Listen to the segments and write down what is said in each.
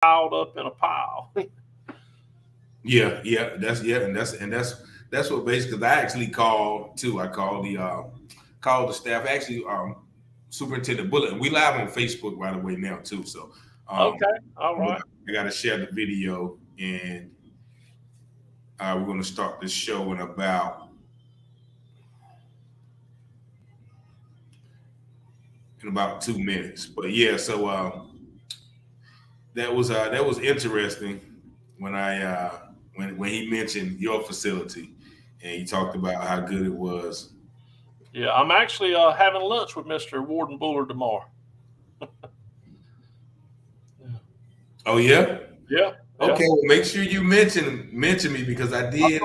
piled up in a pile. That's what basically. 'Cause I actually called too. I called the staff. Actually, Superintendent Bullet, and we live on Facebook right away now too. So, Okay, all right. I got to share the video, and we're going to start this show in about 2 minutes. But yeah, so that was interesting when when he mentioned your facility, and he talked about how good it was. Yeah, I'm actually having lunch with Mr. Warden Bullard tomorrow. Oh yeah. Yeah. Okay, well, make sure you mention me because I did.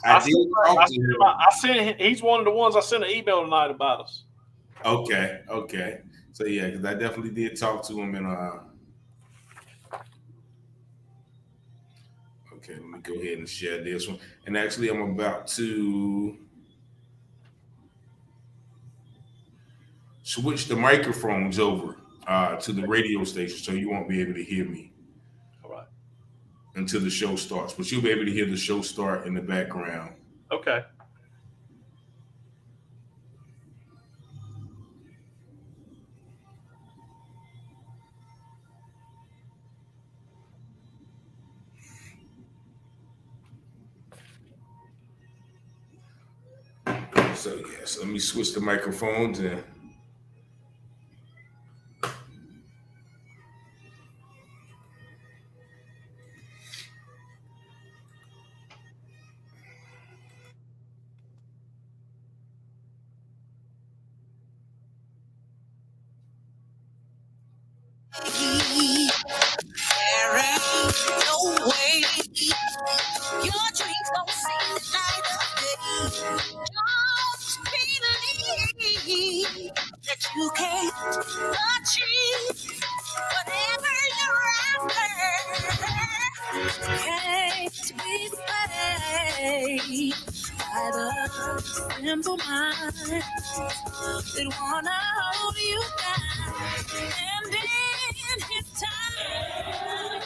I did talk to him. I sent. He's one of the ones I sent an email tonight about us. Okay. So yeah, because I definitely did talk to him, and okay, let me go ahead and share this one. And actually, I'm about to switch the microphones over to the radio station, so you won't be able to hear me. All right. Until the show starts, but you'll be able to hear the show start in the background. Okay. So yes, let me switch the microphones and. You can't achieve whatever you're after. Can't be saved by the simple mind that wanna hold you down. And in his time.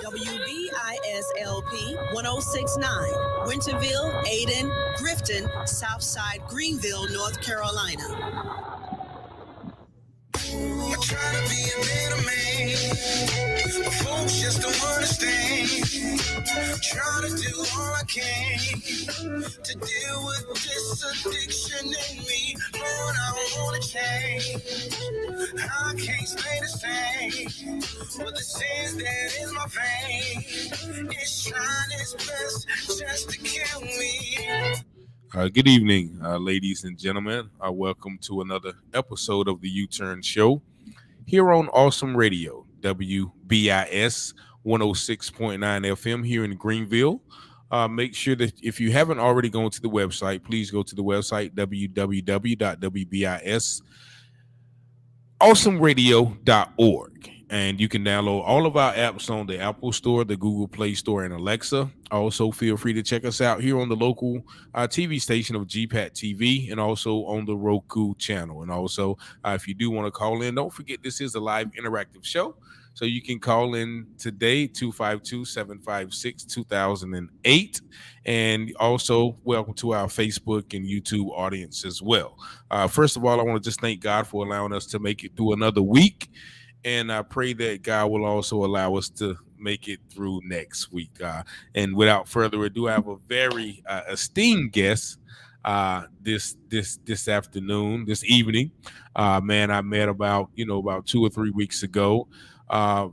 WBISLP 1069, Winterville, Ayden, Grifton, Southside, Greenville, North Carolina. I try to be a better man, but folks just don't understand. Try to do all I can to deal with this addiction in me. Lord, I want to change. I can't stay the same with the sins that in my veins. It's trying its best just to kill me. Good evening, ladies and gentlemen. Welcome to another episode of the UTurn Show here on Awesome Radio, WBIS 106.9 FM here in Greenville. Make sure that if you haven't already gone to the website, please go to the website, www.wbisawesomeradio.org. And you can download all of our apps on the Apple Store, the Google Play Store, and Alexa. Also, feel free to check us out here on the local TV station of GPAT TV and also on the Roku channel. And also, if you do want to call in, don't forget this is a live interactive show. So you can call in today, 252-756-2008. And also, welcome to our Facebook and YouTube audience as well. First of all, I want to just thank God for allowing us to make it through another week. And I pray that God will also allow us to make it through next week. And without further ado, I have a very esteemed guest this afternoon, this evening. Man, I met about 2 or 3 weeks ago.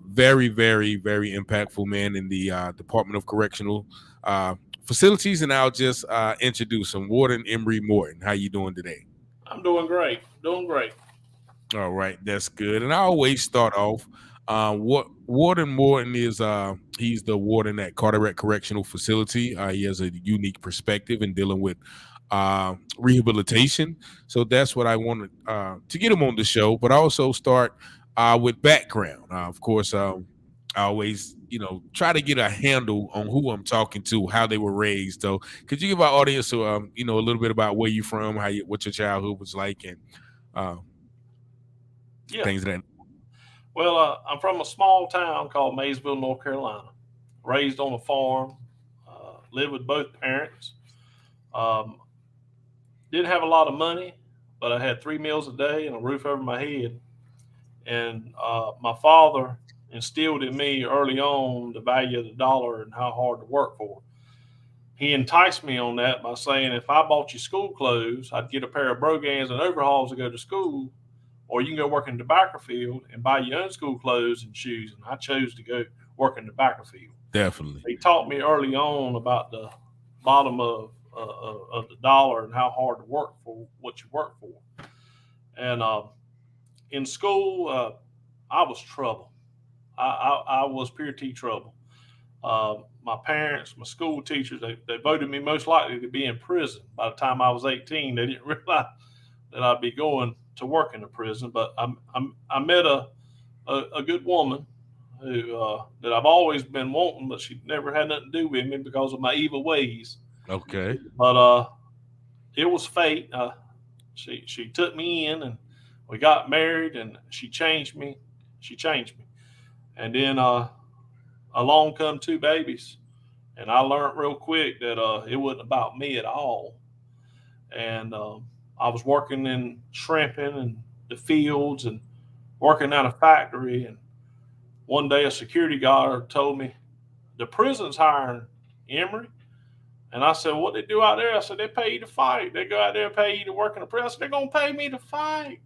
Very, very, very impactful man in the Department of Correctional Facilities. And I'll just introduce him, Warden Emery Morton. How you doing today? I'm doing great. All right, that's good. And I always start off. Warden Morton is he's the warden at Carteret Correctional Facility. He has a unique perspective in dealing with rehabilitation. So that's what I wanted to get him on the show. But I also start with background. Of course, I always try to get a handle on who I'm talking to, how they were raised. So could you give our audience a little bit about where you're from, what your childhood was like, and things like that? Well, I'm from a small town called Maysville, North Carolina. Raised on a farm, lived with both parents. Um, didn't have a lot of money, but I had 3 meals a day and a roof over my head. And my father instilled in me early on the value of the dollar and how hard to work for. He enticed me on that by saying if I bought you school clothes, I'd get a pair of brogans and overalls to go to school, or you can go work in the tobacco field and buy your own school clothes and shoes. And I chose to go work in the tobacco field. Definitely. He taught me early on about the bottom of the dollar and how hard to work for what you work for. And in school, I was trouble. I was pure T trouble. My parents, my school teachers, they voted me most likely to be in prison. By the time I was 18, they didn't realize that I'd be going to work in a prison. But I met a good woman who that I've always been wanting, but she never had nothing to do with me because of my evil ways. Okay. But it was fate. She took me in, and we got married, and she changed me. She changed me, and then along come 2 babies, and I learned real quick that it wasn't about me at all. And I was working in shrimping and the fields and working at a factory. And one day a security guard told me, the prison's hiring Emory. And I said, what they do out there? I said, they pay you to fight. They go out there and pay you to work in the prison. I said, they're going to pay me to fight.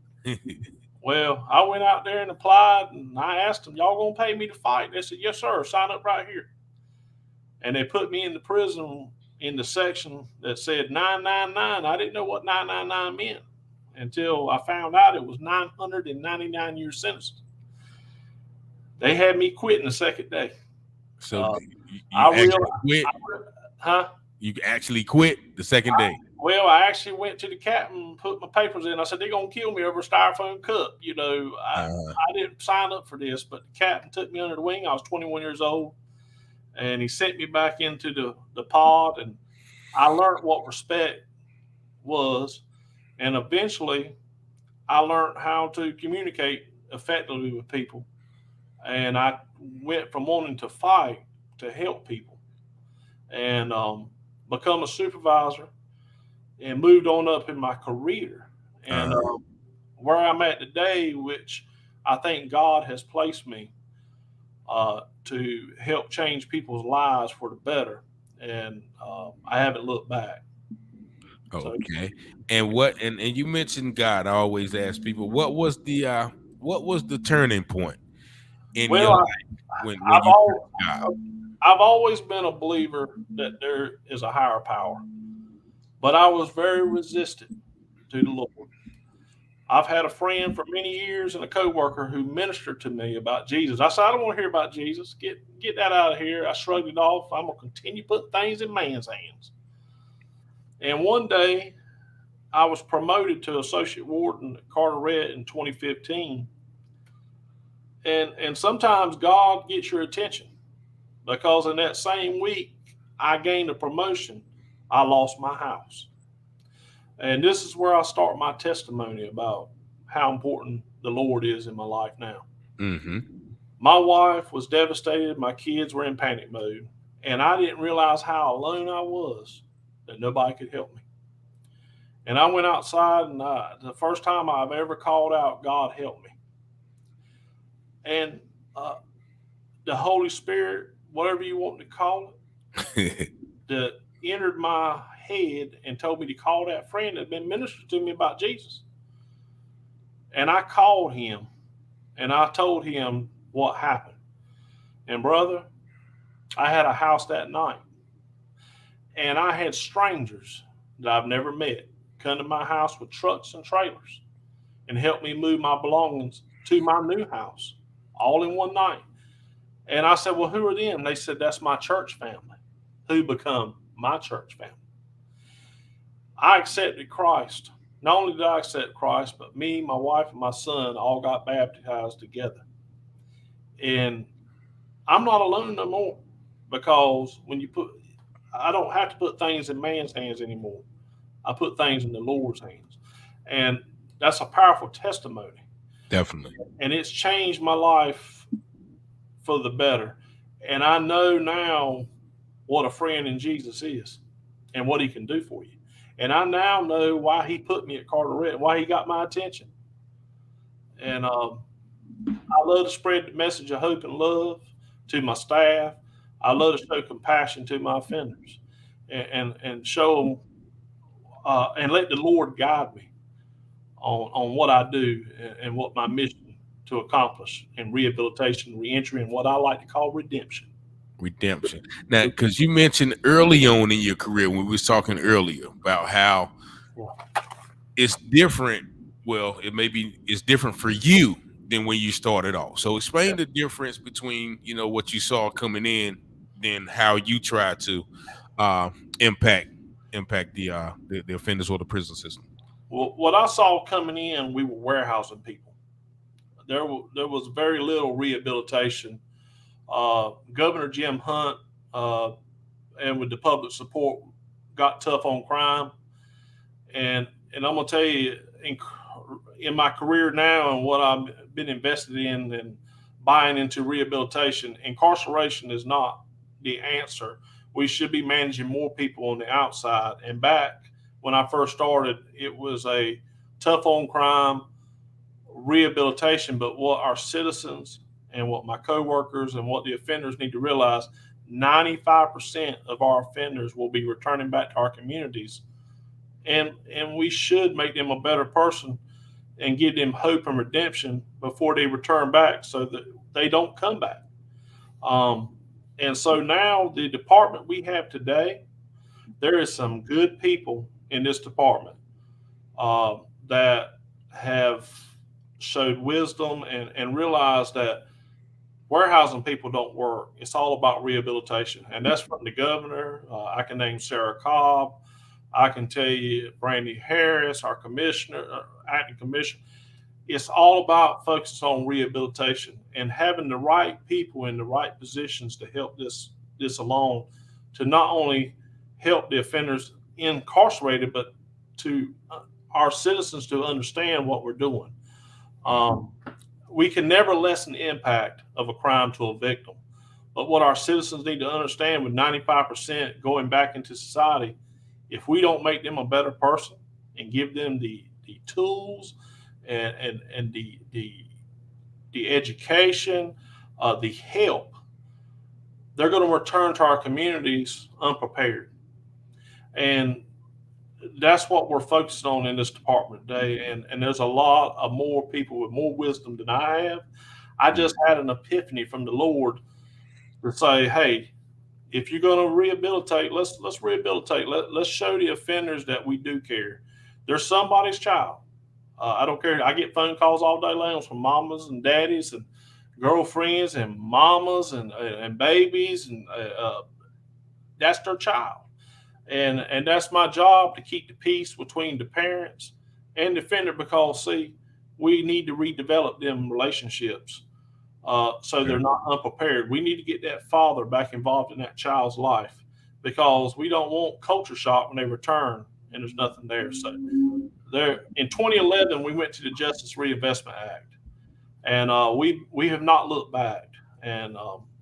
Well, I went out there and applied, and I asked them, y'all going to pay me to fight? They said, yes, sir. Sign up right here. And they put me in the prison in the section that said 999. I didn't know what 999 meant until I found out it was 999 year sentences. They had me quitting the second day. So you actually quit the second day. Well, I actually went to the captain and put my papers in. I said, they're going to kill me over a styrofoam cup. You know, I didn't sign up for this, but the captain took me under the wing. I was 21 years old, and he sent me back into the pod, and I learned what respect was. And eventually I learned how to communicate effectively with people. And I went from wanting to fight to help people, and become a supervisor, and moved on up in my career. And where I'm at today, which I think God has placed me to help change people's lives for the better. And I haven't looked back. Okay. So, and you mentioned God. I always ask people, what was the turning point in your life when I've always been a believer that there is a higher power. But I was very resistant to the Lord. I've had a friend for many years and a coworker who ministered to me about Jesus. I said, I don't want to hear about Jesus. Get that out of here. I shrugged it off. I'm going to continue putting things in man's hands. And one day, I was promoted to associate warden at Carteret in 2015. And sometimes God gets your attention, because in that same week, I gained a promotion. I lost my house. And this is where I start my testimony about how important the Lord is in my life now. Mm-hmm. My wife was devastated. My kids were in panic mode. And I didn't realize how alone I was, that nobody could help me. And I went outside, and the first time I've ever called out, God help me. And the Holy Spirit, whatever you want to call it, that entered my head and told me to call that friend that had been ministering to me about Jesus. And I called him, and I told him what happened. And brother, I had a house that night, and I had strangers that I've never met come to my house with trucks and trailers and help me move my belongings to my new house all in one night. And I said, well, who are them? They said, that's my church family who become my church family. I accepted Christ. Not only did I accept Christ, but me, my wife, and my son all got baptized together. And I'm not alone no more, because I don't have to put things in man's hands anymore. I put things in the Lord's hands. And that's a powerful testimony. Definitely. And it's changed my life for the better. And I know now what a friend in Jesus is and what he can do for you. And I now know why he put me at Carteret and why he got my attention. And I love to spread the message of hope and love to my staff. I love to show compassion to my offenders and show them and let the Lord guide me on what I do and what my mission to accomplish in rehabilitation, reentry, and what I like to call redemption. Redemption. Now, because you mentioned early on in your career when we was talking earlier about how it's different. Well, it's different for you than when you started off. So explain the difference between, what you saw coming in than how you try to impact the offenders or the prison system. Well, what I saw coming in, we were warehousing people. There was very little rehabilitation. Governor Jim Hunt, and with the public support, got tough on crime. And I'm gonna tell you, in my career now and what I've been invested in and buying into rehabilitation, incarceration is not the answer. We should be managing more people on the outside. And back when I first started, it was a tough on crime rehabilitation. But what our citizens and what my coworkers and what the offenders need to realize, 95% of our offenders will be returning back to our communities. And we should make them a better person and give them hope and redemption before they return back so that they don't come back. And so now the department we have today, there is some good people in this department that have showed wisdom and realized that warehousing people don't work. It's all about rehabilitation. And that's from the governor. I can name Sarah Cobb. I can tell you Brandy Harris, our commissioner, acting commissioner. It's all about focusing on rehabilitation and having the right people in the right positions to help this along, to not only help the offenders incarcerated, but to our citizens to understand what we're doing. We can never lessen the impact of a crime to a victim. But what our citizens need to understand, with 95% going back into society, if we don't make them a better person and give them the tools and the education, the help, they're going to return to our communities unprepared. And that's what we're focused on in this department today. And there's a lot of more people with more wisdom than I have. I just had an epiphany from the Lord to say, hey, if you're going to rehabilitate, let's rehabilitate. Let's show the offenders that we do care. They're somebody's child. I don't care. I get phone calls all day long from mamas and daddies and girlfriends and mamas and babies, and that's their child. And that's my job, to keep the peace between the parents and the offender, because, see, we need to redevelop them relationships so they're not unprepared. We need to get that father back involved in that child's life, because we don't want culture shock when they return and there's nothing there. So there, in 2011, we went to the Justice Reinvestment Act, and we have not looked back. And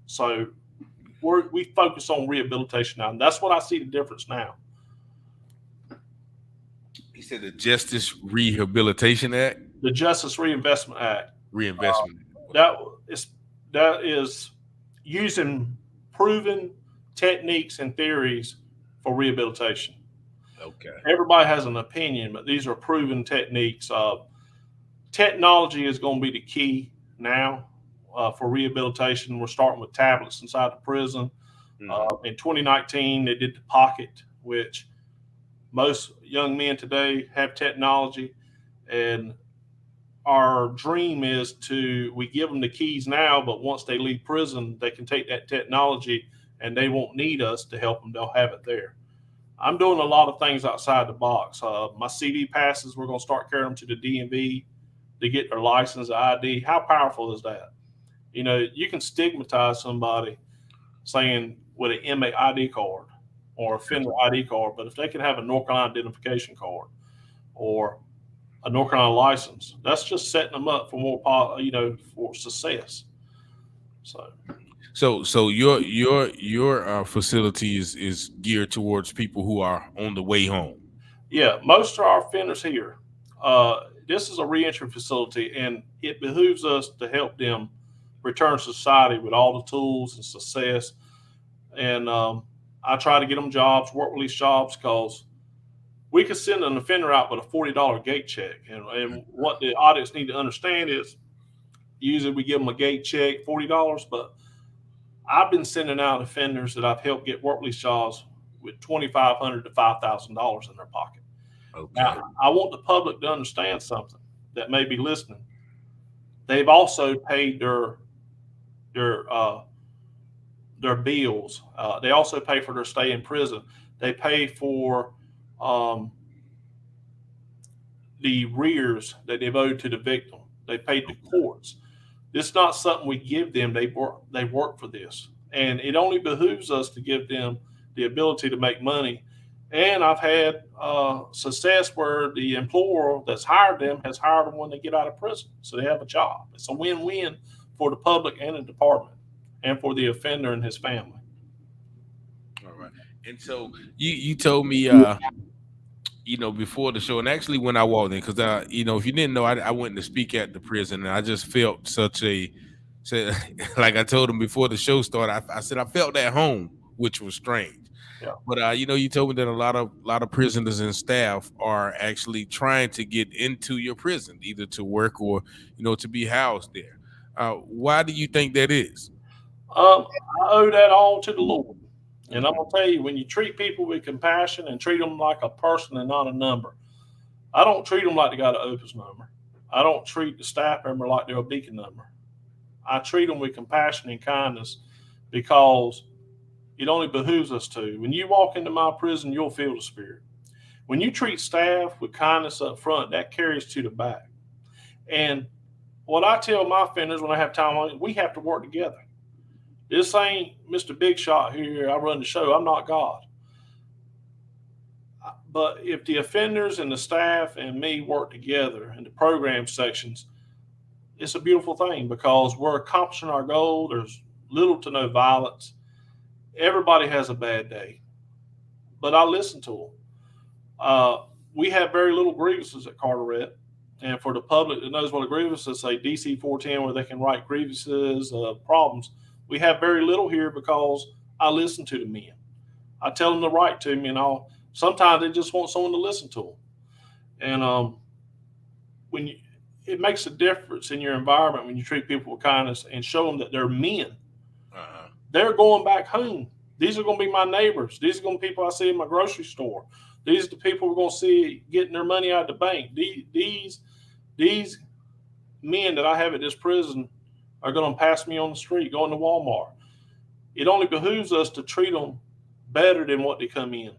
so we focus on rehabilitation now, and that's what I see the difference now. He said the Justice Rehabilitation Act? The Justice Reinvestment Act. Reinvestment. That is using proven techniques and theories for rehabilitation. Okay. Everybody has an opinion, but these are proven techniques. Technology is going to be the key now for rehabilitation. We're starting with tablets inside the prison. In 2019, they did the Pocket, which most young men today have technology. And our dream is we give them the keys now, but once they leave prison, they can take that technology and they won't need us to help them. They'll have it there. I'm doing a lot of things outside the box. My CD passes, we're going to start carrying them to the DMV to get their license, ID. How powerful is that? You know, you can stigmatize somebody saying with an inmate ID card or offender ID card, but if they can have a North Carolina identification card or a North Carolina license. That's just setting them up for more, for success. So your facility is geared towards people who are on the way home. Yeah, most of our offenders here. This is a reentry facility, and it behooves us to help them return to society with all the tools and success. And I try to get them jobs, work release jobs, because we could send an offender out with a $40 gate check. And what the audits need to understand is usually we give them a gate check, $40, but I've been sending out offenders that I've helped get work release jobs with $2,500 to $5,000 in their pocket. Okay. Now, I want the public to understand something that may be listening. They've also paid their bills. They also pay for their stay in prison. They pay for the arrears that they've owed to the victim. They paid the courts. This is not something we give them. They work for this, and it only behooves us to give them the ability to make money. And I've had success where the employer that's hired them has hired them when they get out of prison, so they have a job. It's a win-win for the public and the department, and for the offender and his family. All right. And so you told me, before the show, and actually when I walked in, because if you didn't know, I went to speak at the prison, and I just felt like I told him before the show started. I said I felt at home, which was strange. Yeah. But you told me that a lot of prisoners and staff are actually trying to get into your prison, either to work or to be housed there. Why do you think that is? I owe that all to the Lord. And I'm going to tell you, when you treat people with compassion and treat them like a person and not a number, I don't treat them like they got an Opus number. I don't treat the staff member like they're a beacon number. I treat them with compassion and kindness, because it only behooves us to. When you walk into my prison, you'll feel the spirit. When you treat staff with kindness up front, that carries to the back. And what I tell my offenders when I have time, we have to work together. This ain't Mr. Big Shot here. I run the show. I'm not God. But if the offenders and the staff and me work together in the program sections, it's a beautiful thing, because we're accomplishing our goal. There's little to no violence. Everybody has a bad day, but I listen to them. We have very little grievances at Carteret. And for the public that knows what a grievance is, say DC 410, where they can write grievances, problems. We have very little here because I listen to the men. I tell them to write to me, and sometimes they just want someone to listen to them. And it makes a difference in your environment when you treat people with kindness and show them that they're men. Uh-huh. They're going back home. These are going to be my neighbors. These are going to be people I see in my grocery store. These are the people we're going to see getting their money out of the bank. These men that I have at this prison are going to pass me on the street, going to Walmart. It only behooves us to treat them better than what they come in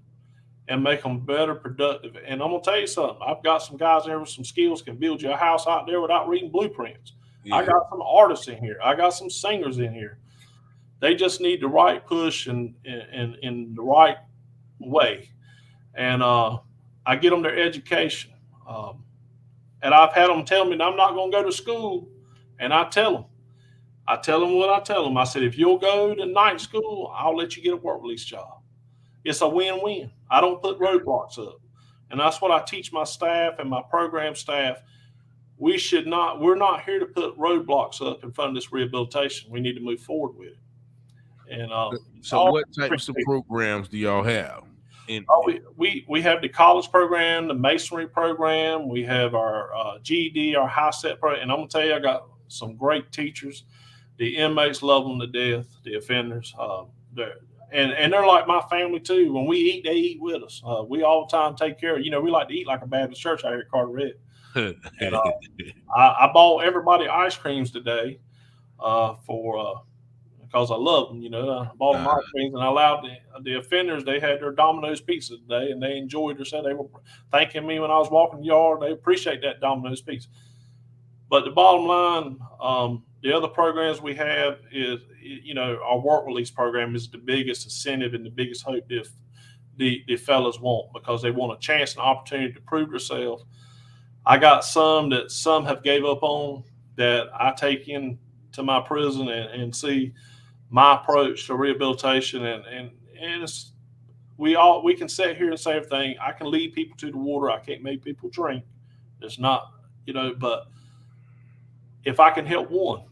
and make them better productive. And I'm going to tell you something. I've got some guys there with some skills, can build you a house out there without reading blueprints. Yeah. I got some artists in here. I got some singers in here. They just need the right push and in the right way. And I get them their education. And I've had them tell me I'm not going to go to school. And I tell them what I tell them. I said, if you'll go to night school, I'll let you get a work release job. It's a win-win. I don't put roadblocks up. And that's what I teach my staff and my program staff. We're not here to put roadblocks up in front of this rehabilitation. We need to move forward with it. And so what types of programs do y'all have? We have the college program, the masonry program. We have our GED, our high set program. And I'm going to tell you, I got some great teachers. The inmates love them to death, the offenders. And they're like my family too. When we eat, they eat with us. We all the time take care of, we like to eat like a Baptist church out here at Carteret. And, I bought everybody ice creams today because I love them, I bought them ice creams, and I allowed the offenders, they had their Domino's pizza today, and they enjoyed themselves. They were thanking me when I was walking the yard. They appreciate that Domino's pizza. But the bottom line, the other programs we have is, our work release program is the biggest incentive and the biggest hope the fellas want, because they want a chance and opportunity to prove themselves. I got some have gave up on that I take in to my prison and see my approach to rehabilitation and it's we can sit here and say everything. I can lead people to the water. I can't make people drink. It's not, but if I can help one,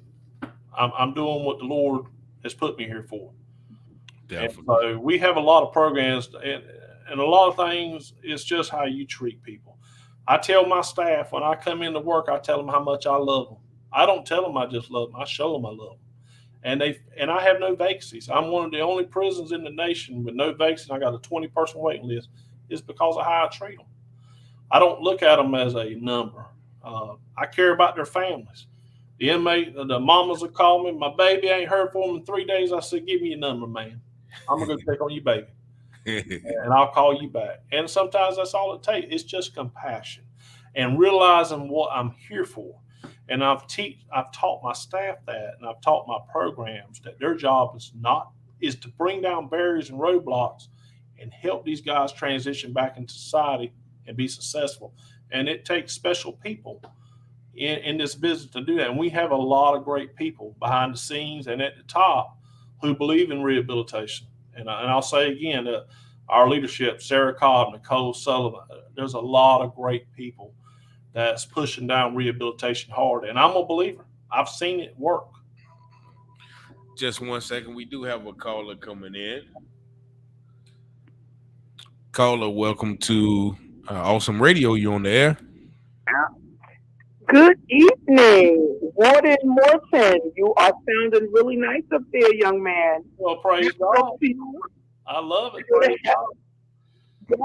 I'm doing what the Lord has put me here for. Definitely. And so we have a lot of programs and a lot of things. It's just how you treat people. I tell my staff when I come into work, I tell them how much I love them. I don't tell them I just love them. I show them I love them. And I have no vacancies. I'm one of the only prisons in the nation with no vacancies. I got a 20-person waiting list. It's because of how I treat them. I don't look at them as a number. I care about their families. The inmate, the mamas will call me. My baby ain't heard from them in 3 days. I said, give me your number, man. I'm going to go check on your baby. And I'll call you back. And sometimes that's all it takes. It's just compassion and realizing what I'm here for. And I've taught my staff that, and I've taught my programs that their job is to bring down barriers and roadblocks and help these guys transition back into society and be successful. And it takes special people in this business to do that. And we have a lot of great people behind the scenes and at the top who believe in rehabilitation. And I'll say again, our leadership, Sarah Cobb, Nicole Sullivan, there's a lot of great people that's pushing down rehabilitation hard. And I'm a believer. I've seen it work. Just 1 second. We do have a caller coming in. Caller, welcome to Awesome Radio. You on the air? Good evening, Warden Morton. You are sounding really nice up there, young man. Well, praise God. I love it. Praise God.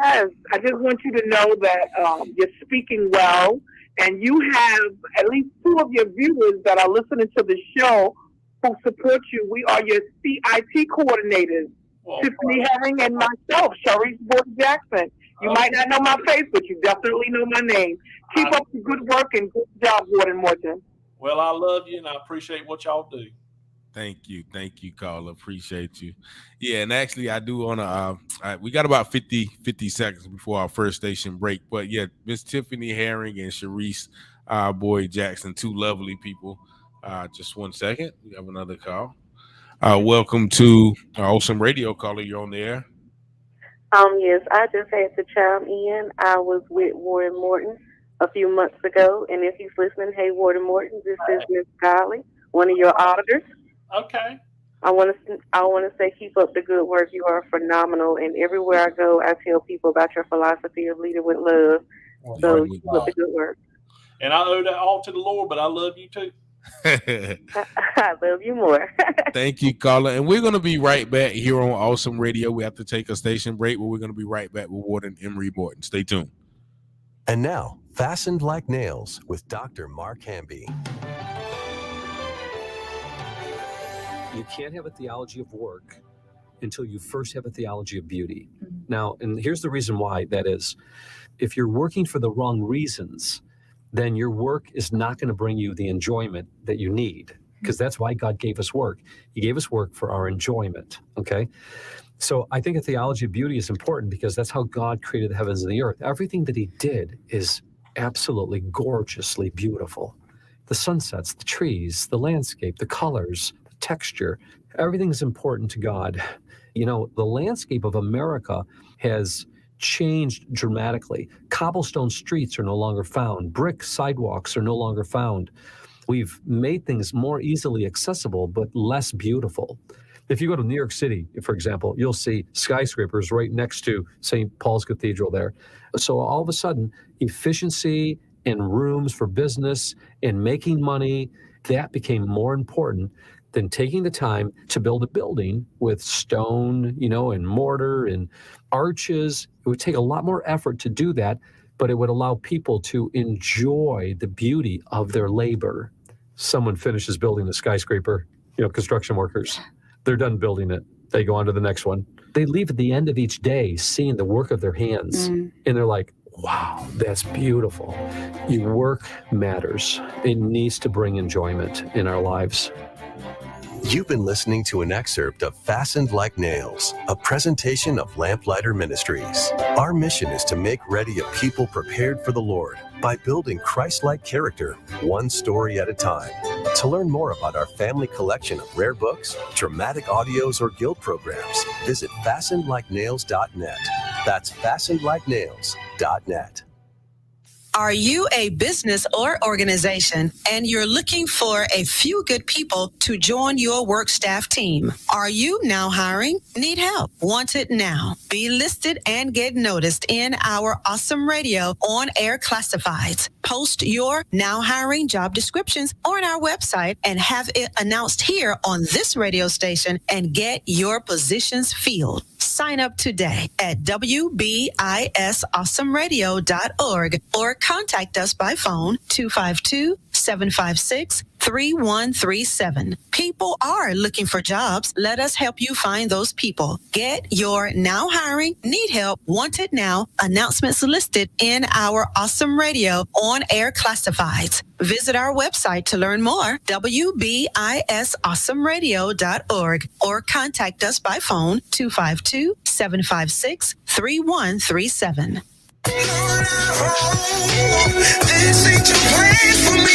Yes, I just want you to know that you're speaking well, and you have at least 2 of your viewers that are listening to the show who support you. We are your CIT coordinators, Tiffany Herring and myself, Sharice Boyd-Jackson. You might not know my face, but you definitely know my name. Keep up the good work and good job, Warden Morton. Well, I love you, and I appreciate what y'all do. Thank you, caller. Appreciate you. Yeah, and actually, I do want to. We got about 50 seconds before our first station break, but yeah, Miss Tiffany Herring and Sharice Boyd-Jackson, 2 lovely people. Just 1 second. We have another call. Welcome to Awesome Radio, caller. You're on the air. Yes, I just had to chime in. I was with Warden Morton a few months ago, and if he's listening, hey, Warden Morton, this is Miss Golly, one of your auditors. Okay. I want to say keep up the good work. You are phenomenal, and everywhere I go, I tell people about your philosophy of leading with love. So keep up the good work. And I owe that all to the Lord, but I love you too. I love you more. Thank you, caller. And we're going to be right back here on Awesome Radio. We have to take a station break, but we're going to be right back with Warden Emery Morton. Stay tuned. And now, Fastened Like Nails with Dr. Mark Hamby. You can't have a theology of work until you first have a theology of beauty. Now, and here's the reason why that is. If you're working for the wrong reasons, then your work is not going to bring you the enjoyment that you need, because that's why God gave us work. He gave us work for our enjoyment, okay? So I think a theology of beauty is important because that's how God created the heavens and the earth. Everything that he did is absolutely gorgeously beautiful. The sunsets, the trees, the landscape, the colors, the texture, everything is important to God. You know, the landscape of America has changed dramatically. Cobblestone streets are no longer found. Brick sidewalks are no longer found. We've made things more easily accessible, but less beautiful. If you go to New York City, for example, you'll see skyscrapers right next to St. Paul's Cathedral there. So all of a sudden, efficiency and rooms for business and making money, that became more important than taking the time to build a building with stone, and mortar and arches. It would take a lot more effort to do that, but it would allow people to enjoy the beauty of their labor. Someone finishes building a skyscraper, construction workers. They're done building it. They go on to the next one. They leave at the end of each day seeing the work of their hands, and they're like, wow, that's beautiful. Your work matters. It needs to bring enjoyment in our lives. You've been listening to an excerpt of Fastened Like Nails, a presentation of Lamplighter Ministries. Our mission is to make ready a people prepared for the Lord, by building Christ-like character, one story at a time. To learn more about our family collection of rare books, dramatic audios, or guild programs, visit fastenedlikenails.net. That's fastenedlikenails.net. Are you a business or organization and you're looking for a few good people to join your work staff team? Are you now hiring? Need help? Want it now? Be listed and get noticed in our awesome radio on-air classifieds. Post your now hiring job descriptions on our website and have it announced here on this radio station and get your positions filled. Sign up today at WBISAwesomeRadio.org or contact us by phone 252-756-3137. People are looking for jobs. Let us help you find those people. Get your now hiring, need help, wanted now announcements listed in our awesome radio on-air classifieds. Visit our website to learn more, WBISAwesomeRadio.org, or contact us by phone 252-756-3137. This ain't your plan for me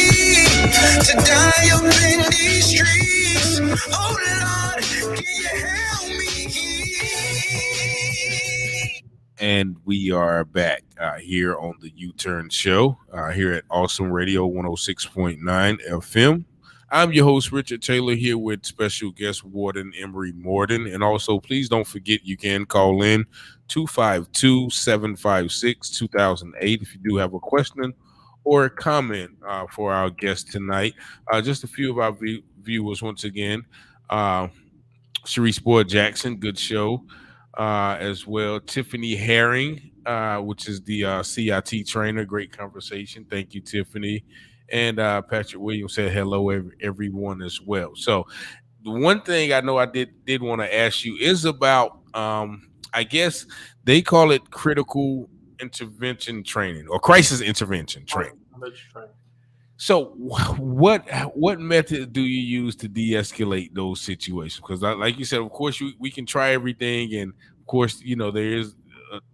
to die up in these streets. Oh Lord, can you help me? And we are back here on the UTurn Show here at Awesome Radio 106.9 FM. I'm your host, Richard Taylor, here with special guest Warden Emery Morton. And also, please don't forget you can call in 252-756-2008 if you do have a question or a comment for our guest tonight. Just a few of our viewers, once again. Sharice Boyd Jackson, good show. As well, Tiffany Herring, which is the CIT trainer. Great conversation. Thank you, Tiffany. And Patrick Williams said hello, everyone as well. So the one thing I know I did want to ask you is about, I guess they call it critical intervention training or crisis intervention training. So what method do you use to de-escalate those situations? Because like you said, of course, we can try everything. And of course, you know, there is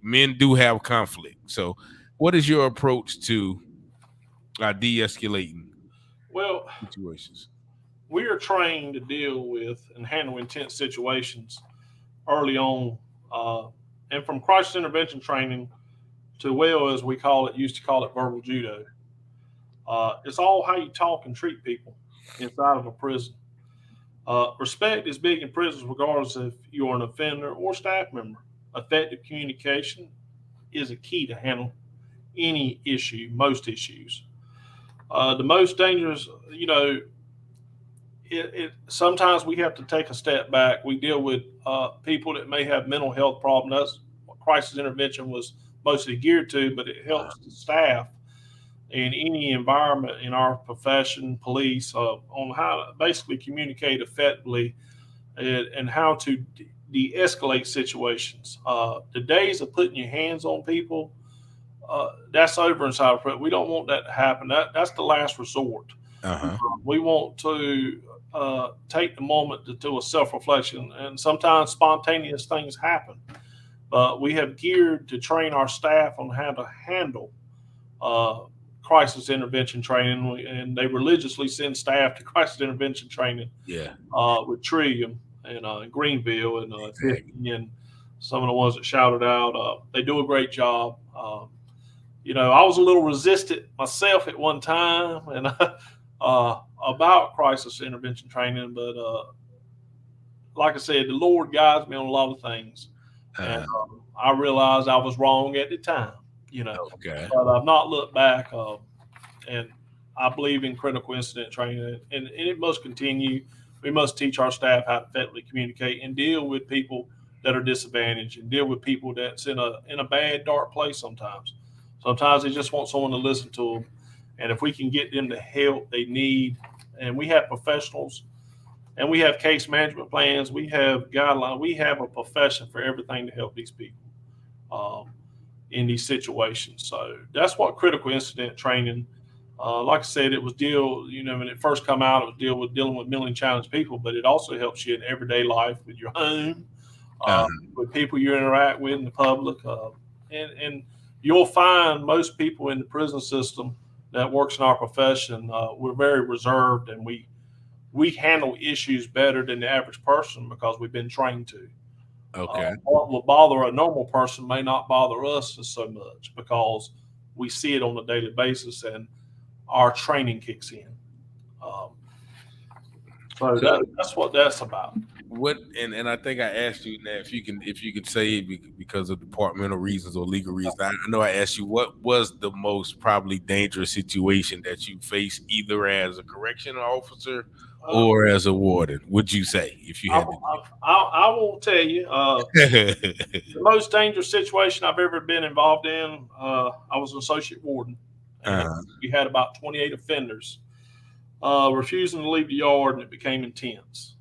men do have conflict. So what is your approach to de-escalating situations? We are trained to deal with and handle intense situations early on. And from crisis intervention training to, as we used to call it verbal judo. It's all how you talk and treat people inside of a prison. Respect is big in prisons, regardless if you're an offender or staff member. Effective communication is a key to handle any issue, most issues. The most dangerous, sometimes we have to take a step back. We deal with people that may have mental health problems. That's what crisis intervention was mostly geared to, but it helps the staff in any environment in our profession, police, on how to basically communicate effectively and how to de-escalate situations. The days of putting your hands on people, that's over inside of prison. We don't want that to happen. That's the last resort. We want to take the moment to do a self-reflection, and sometimes spontaneous things happen. But we have geared to train our staff on how to handle crisis intervention training, and they religiously send staff to crisis intervention training. With Trillium and Greenville and and some of the ones that shouted out. They do a great job. I was a little resistant myself at one time and about crisis intervention training, but like I said, the Lord guides me on a lot of things, and I realized I was wrong at the time. But I've not looked back, and I believe in critical incident training, and it must continue. We must teach our staff how to effectively communicate and deal with people that are disadvantaged and deal with people that's in a bad, dark place sometimes. Sometimes they just want someone to listen to them, and if we can get them the help they need, and we have professionals, and we have case management plans, we have guidelines, we have a profession for everything to help these people in these situations. So that's what critical incident training, like I said, it was when it first come out, it was dealing with mentally challenged people, but it also helps you in everyday life with your home, with people you interact with in the public, and you'll find most people in the prison system that works in our profession, we're very reserved, and we handle issues better than the average person because we've been trained to. Okay. What will bother a normal person may not bother us so much because we see it on a daily basis and our training kicks in. So that's what that's about. What and I think I asked you now if you can say it because of departmental reasons or legal reasons. I know I asked you what was the most probably dangerous situation that you faced either as a correctional officer or as a warden. Would you say if you had I will tell you to? the most dangerous situation I've ever been involved in. I was an associate warden, and we had about 28 offenders refusing to leave the yard, and it became intense.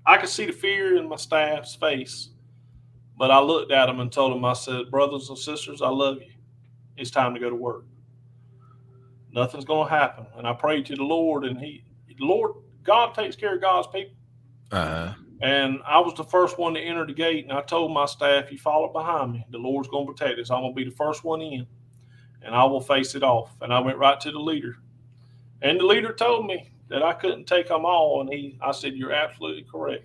I could see the fear in my staff's face, but I looked at them and told them, I said, brothers and sisters, I love you. It's time to go to work. Nothing's going to happen. And I prayed to the Lord, and God takes care of God's people. And I was the first one to enter the gate, and I told my staff, you follow behind me. The Lord's going to protect us. I'm going to be the first one in, and I will face it off. And I went right to the leader. And the leader told me that I couldn't take them all. And I said, you're absolutely correct.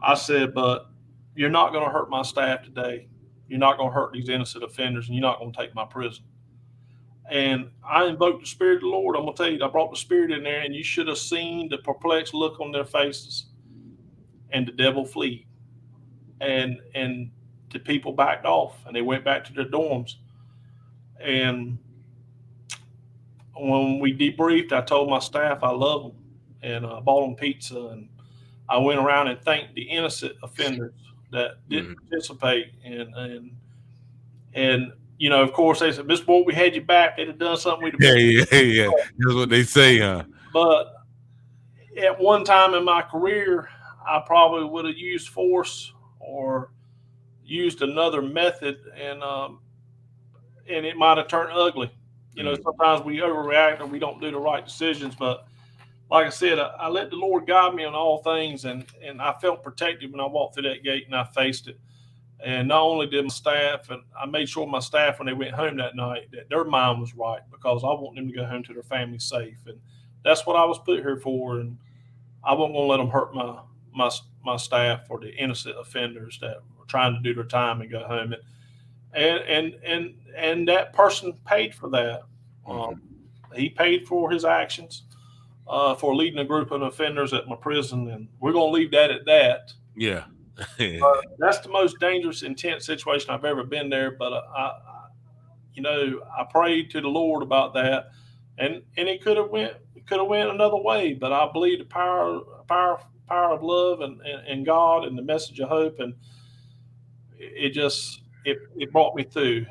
I said, but you're not going to hurt my staff today. You're not going to hurt these innocent offenders, and you're not going to take my prison. And I invoked the Spirit of the Lord. I'm going to tell you, I brought the Spirit in there, and you should have seen the perplexed look on their faces, and the devil fled. And the people backed off, and they went back to their dorms. And when we debriefed, I told my staff I love them, and I bought them pizza, and I went around and thanked the innocent offenders that didn't participate. And you know, of course, they said, Mr. Boyd, we had you back. They'd have done something. We'd have yeah. That's what they say, huh? But at one time in my career, I probably would have used force or used another method, and it might have turned ugly. You know, sometimes we overreact or we don't do the right decisions. But like I said, I let the Lord guide me in all things, and I felt protected when I walked through that gate and I faced it. And not only did my staff, and I made sure my staff, when they went home that night, that their mind was right, because I want them to go home to their family safe. And that's what I was put here for. And I wasn't going to let them hurt my staff or the innocent offenders that were trying to do their time and go home. And that person paid for that. He paid for his actions for leading a group of offenders at my prison, and we're going to leave that at that. Yeah. That's the most dangerous, intense situation I've ever been there. But I prayed to the Lord about that, and it could have went another way. But I believe the power of love and God and the message of hope, and it brought me through.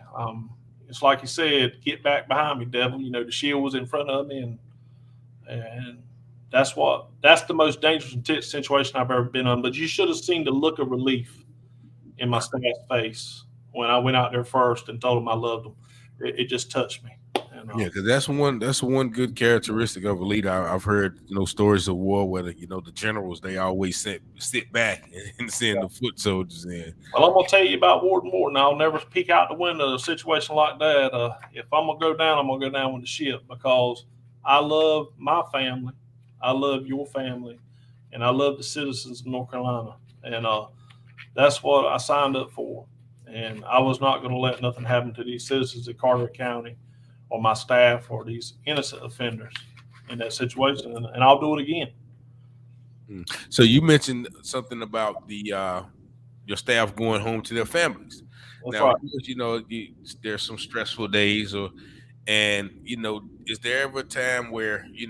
It's like you said, get back behind me, devil. You know, the shield was in front of me, and that's the most dangerous, intense situation I've ever been in. But you should have seen the look of relief in my staff's face when I went out there first and told them I loved them. It just touched me. Yeah, because that's one good characteristic of a leader. I've heard stories of war where the generals, they always sit back and send the foot soldiers in. Well, I'm gonna tell you about Warden Morton. I'll never peek out the window of a situation like that. If I'm gonna go down, I'm gonna go down with the ship, because I love my family, I love your family, and I love the citizens of North Carolina, and that's what I signed up for. And I was not going to let nothing happen to these citizens of Carteret County, or my staff, or these innocent offenders in that situation, and I'll do it again. So you mentioned something about your staff going home to their families. That's now, right. There's some stressful days, is there ever a time where you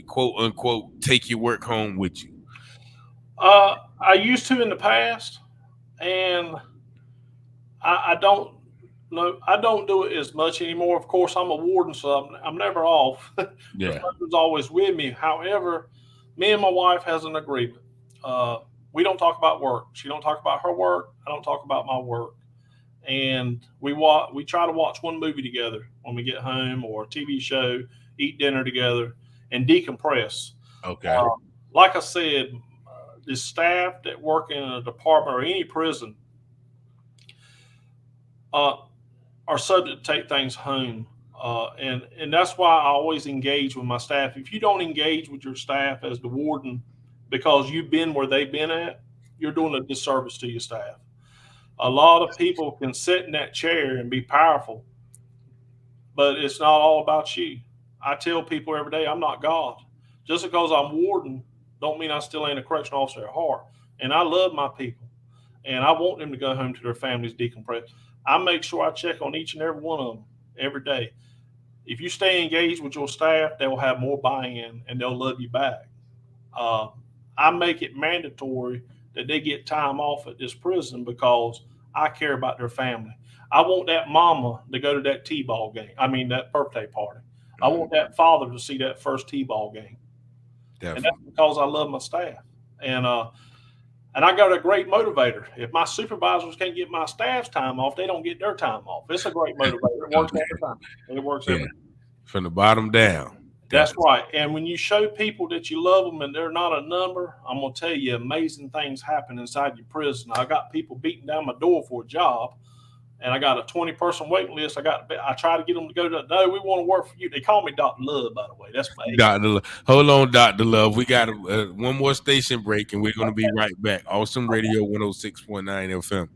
quote unquote take your work home with you? I used to in the past, and I don't do it as much anymore. Of course, I'm a warden, so I'm never off. Yeah, it's always with me. However, me and my wife has an agreement. We don't talk about work. She don't talk about her work. I don't talk about my work. And we try to watch one movie together when we get home, or a TV show, eat dinner together, and decompress. Okay. Like I said, the staff that work in a department or any prison, are subject to take things home. And that's why I always engage with my staff. If you don't engage with your staff as the warden because you've been where they've been at, you're doing a disservice to your staff. A lot of people can sit in that chair and be powerful, but it's not all about you. I tell people every day, I'm not God. Just because I'm warden, don't mean I still ain't a correctional officer at heart. And I love my people, and I want them to go home to their families decompress. I make sure I check on each and every one of them every day. If you stay engaged with your staff, they will have more buy-in and they'll love you back. Uh, I make it mandatory that they get time off at this prison because I care about their family. I want that mama to go to that T-ball game. I mean, that birthday party. I want that father to see that first T-ball game. Definitely. And that's because I love my staff. And I got a great motivator. If my supervisors can't get my staff's time off, they don't get their time off. It's a great motivator. It works every time. It works every time. From the bottom down. That's right. And when you show people that you love them and they're not a number, I'm going to tell you, amazing things happen inside your prison. I got people beating down my door for a job, and I got a 20-person waiting list. I try to get them to go to, no, we want to work for you. They call me Dr. Love, by the way. That's my age. Dr. Love. Hold on, Dr. Love. We got one more station break, and we're going to be right back. Awesome Radio 106.9 FM.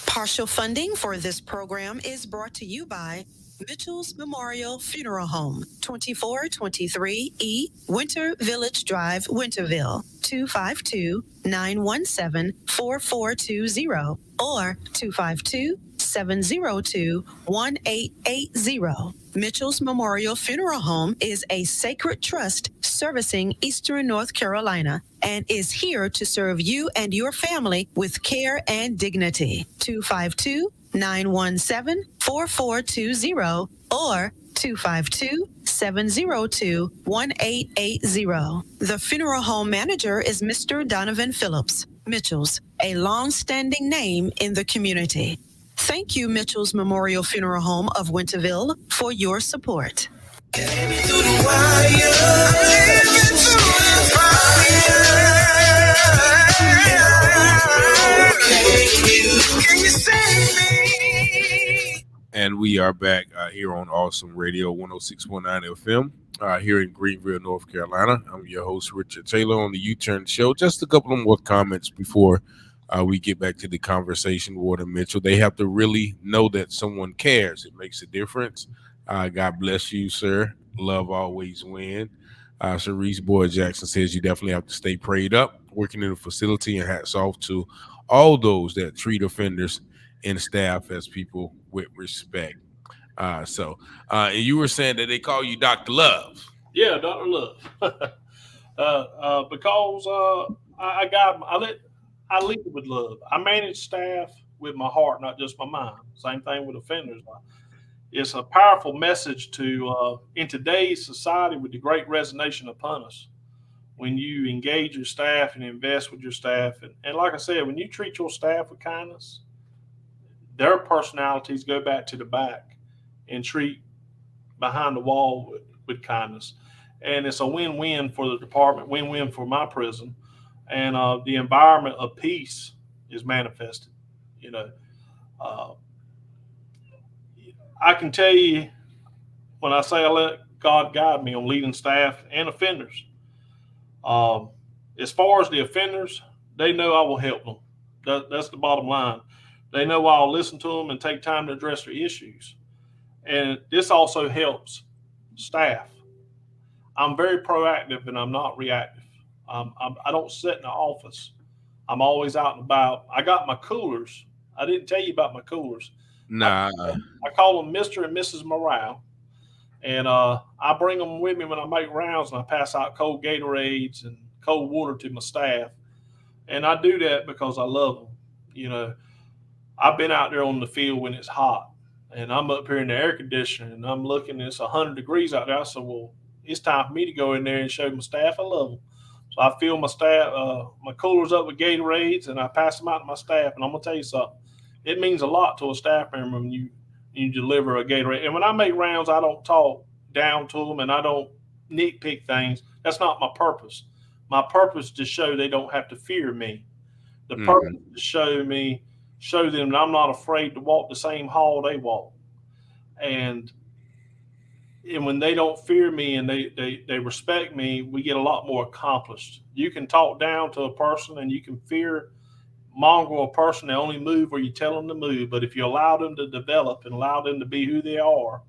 Partial funding for this program is brought to you by Mitchell's Memorial Funeral Home, 2423 E Winter Village Drive, Winterville, 252-917-4420 or 252-702-1880. Mitchell's Memorial Funeral Home is a sacred trust servicing Eastern North Carolina and is here to serve you and your family with care and dignity. 252-917-4420 or 252-702-1880. The funeral home manager is Mr. Donovan Phillips. Mitchell's, a long-standing name in the community. Thank you, Mitchell's Memorial Funeral Home of Winterville, for your support. And we are back here on Awesome Radio 106.9 FM here in Greenville, North Carolina. I'm your host, Richard Taylor, on the UTurn Show. Just a couple of more comments before we get back to the conversation, Warden Mitchell. They have to really know that someone cares. It makes a difference. God bless you, sir. Love always win. Sir Reese Boyd Jackson says you definitely have to stay prayed up, working in the facility, and hats off to all those that treat offenders and staff as people with respect. And you were saying that they call you Dr. Love. Yeah, Dr. Love. Because I lead with love. I manage staff with my heart, not just my mind. Same thing with offenders. It's a powerful message to in today's society with the great resignation upon us. When you engage your staff and invest with your staff, and like I said, when you treat your staff with kindness, their personalities go back to the back and treat behind the wall with kindness. And it's a win-win for the department, win-win for my prison. And the environment of peace is manifested. I can tell you when I say I let God guide me on leading staff and offenders, as far as the offenders, they know I will help them. That's the bottom line. They know I'll listen to them and take time to address their issues. And this also helps staff. I'm very proactive and I'm not reactive. I don't sit in the office. I'm always out and about. I got my coolers. I didn't tell you about my coolers. Nah. I call them Mr. and Mrs. Morale. And I bring them with me when I make rounds, and I pass out cold Gatorades and cold water to my staff. And I do that because I love them. I've been out there on the field when it's hot, and I'm up here in the air conditioning, and I'm looking, it's 100 degrees out there. I said, well, it's time for me to go in there and show my staff I love them. So I fill my staff, my coolers up with Gatorades, and I pass them out to my staff. And I'm going to tell you something. It means a lot to a staff member when you deliver a Gatorade. And when I make rounds, I don't talk down to them, and I don't nitpick things. That's not my purpose. My purpose is to show they don't have to fear me. The purpose is to show me show them that I'm not afraid to walk the same hall they walk. And when they don't fear me and they respect me, we get a lot more accomplished. You can talk down to a person and you can fear mongrel a person. They only move where you tell them to move. But if you allow them to develop and allow them to be who they are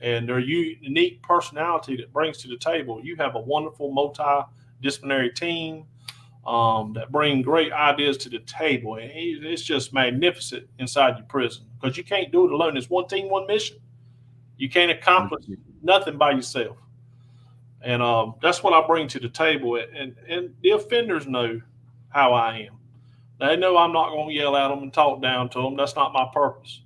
and their unique personality that brings to the table, you have a wonderful multidisciplinary team that bring great ideas to the table. And it's just magnificent inside your prison because you can't do it alone. It's one team, one mission. You can't accomplish nothing by yourself. And that's what I bring to the table. And the offenders know how I am. They know I'm not going to yell at them and talk down to them. That's not my purpose.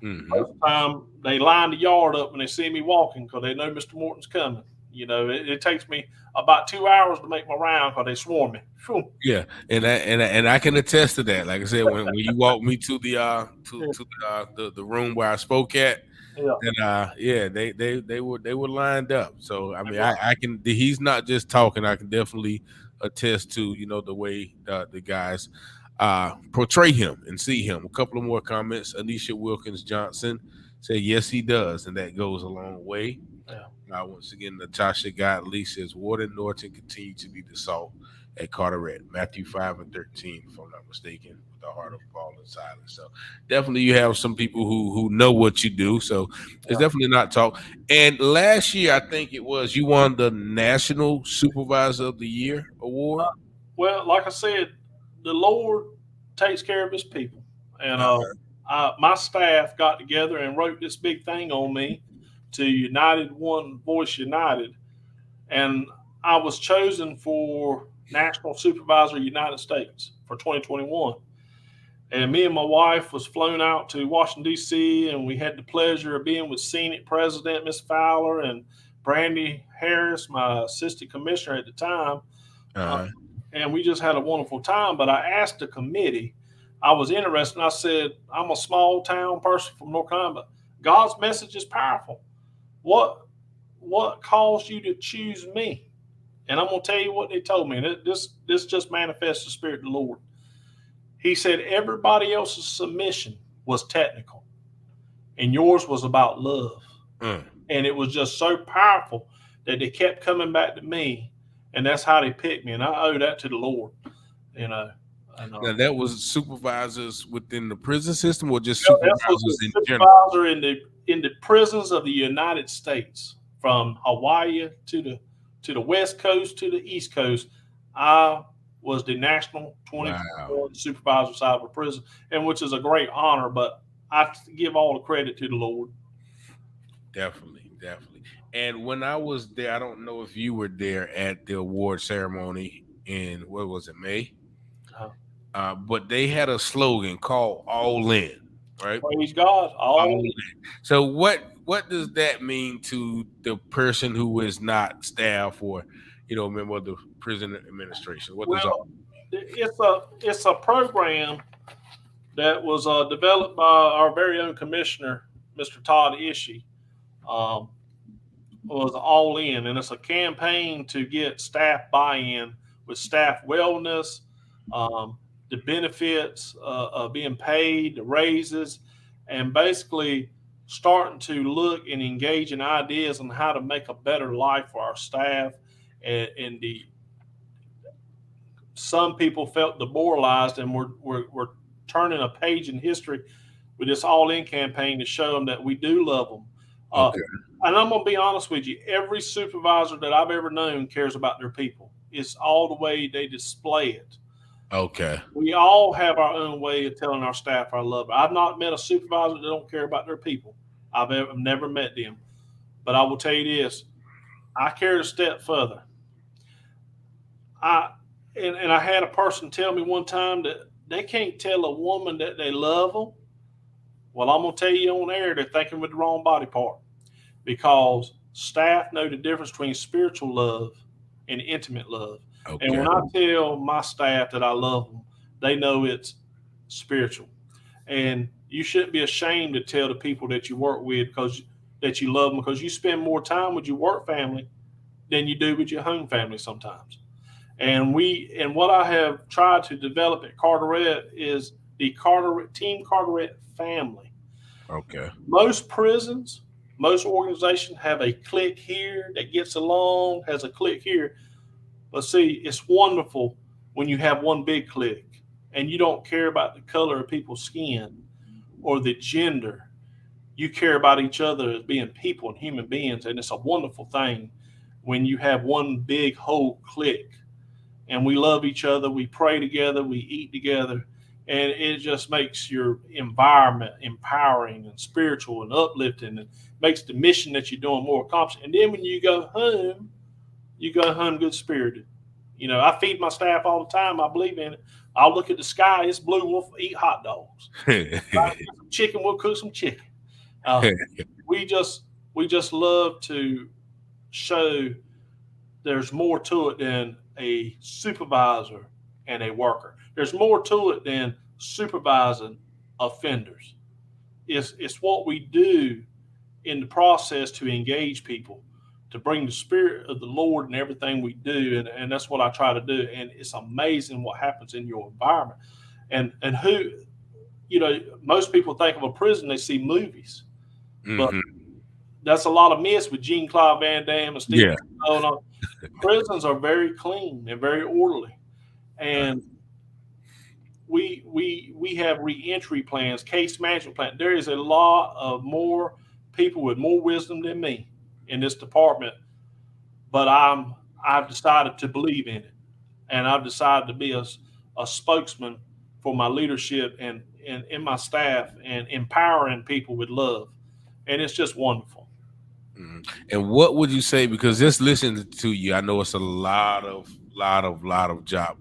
Mm-hmm. Most of the time, they line the yard up when they see me walking because they know Mr. Morton's coming. You know, it takes me about 2 hours to make my round because they swarm me. Whew. Yeah, and I can attest to that. Like I said, when you walked me to the room where I spoke at, and they were lined up. So I mean, I can. He's not just talking. I can definitely attest to the way the guys portray him and see him. A couple of more comments. Anisha Wilkins Johnson said, "Yes, he does," and that goes a long way. Yeah. Once again, Natasha Godley says, Warden Norton continued to be the salt at Carteret. Matthew 5:13, if I'm not mistaken, with the heart of Paul and silence. So definitely you have some people who know what you do. So it's definitely not talk. And last year, I think it was, you won the National Supervisor of the Year award. Well, like I said, the Lord takes care of his people. And my staff got together and wrote this big thing on me to United One Voice United. And I was chosen for National Supervisor of the United States for 2021. And me and my wife was flown out to Washington, D.C., and we had the pleasure of being with Senate President Miss Fowler and Brandy Harris, my assistant commissioner at the time. And we just had a wonderful time. But I asked the committee, I was interested, and I said, I'm a small town person from North Carolina, but God's message is powerful. What caused you to choose me? And I'm going to tell you what they told me. This just manifests the Spirit of the Lord. He said everybody else's submission was technical, and yours was about love. And it was just so powerful that they kept coming back to me, and that's how they picked me. And I owe that to the Lord. Now that was supervisors within the prison system, or just supervisors in general? Supervisor in the prisons of the United States, from Hawaii to the West Coast to the East Coast. I was the national 24 supervisor side of a prison, and which is a great honor. But I give all the credit to the Lord. Definitely. And when I was there, I don't know if you were there at the award ceremony in, what was it, May? But they had a slogan called "All In," right? Praise God, all in. So what does that mean to the person who is not staff or member of the prison administration? What does all mean? It's a program that was developed by our very own commissioner, Mr. Todd Ishii. Was All In, and it's a campaign to get staff buy-in with staff wellness, the benefits of being paid, the raises, and basically starting to look and engage in ideas on how to make a better life for our staff. And some people felt demoralized, and we're turning a page in history with this All In campaign to show them that we do love them. And I'm going to be honest with you, every supervisor that I've ever known cares about their people. It's all the way they display it. Okay. We all have our own way of telling our staff our love. I've not met a supervisor that don't care about their people. I've never met them. But I will tell you this, I carried a step further. I had a person tell me one time that they can't tell a woman that they love them. Well, I'm going to tell you on air, they're thinking with the wrong body part, because staff know the difference between spiritual love and intimate love. Okay. And when I tell my staff that I love them, they know it's spiritual. And you shouldn't be ashamed to tell the people that you work with that you love them, because you spend more time with your work family than you do with your home family sometimes. And what I have tried to develop at Carteret is the Carteret, Team Carteret family. Okay. Most prisons, most organizations have a clique here that gets along, has a clique here. But see, it's wonderful when you have one big clique and you don't care about the color of people's skin or the gender. You care about each other as being people and human beings. And it's a wonderful thing when you have one big whole clique and we love each other. We pray together, we eat together, and it just makes your environment empowering and spiritual and uplifting, and makes the mission that you're doing more accomplished. And then when you go home good spirited. You know, I feed my staff all the time. I believe in it. I'll look at the sky. It's blue. We'll eat hot dogs. Chicken. We'll cook some chicken. We just love to show there's more to it than a supervisor and a worker. There's more to it than supervising offenders. It's what we do in the process to engage people, to bring the spirit of the Lord in everything we do. And that's what I try to do. And it's amazing what happens in your environment. And who, you know, most people think of a prison, they see movies. But that's a lot of myths with Jean-Claude Van Damme and Steve. Yeah. Prisons are very clean and very orderly. And we have reentry plans, case management plans. There is a lot of more people with more wisdom than me in this department, but I've decided to believe in it, and I've decided to be a spokesman for my leadership and in my staff, and empowering people with love, and it's just wonderful. And what would you say, because just listening to you, I know it's a lot of job,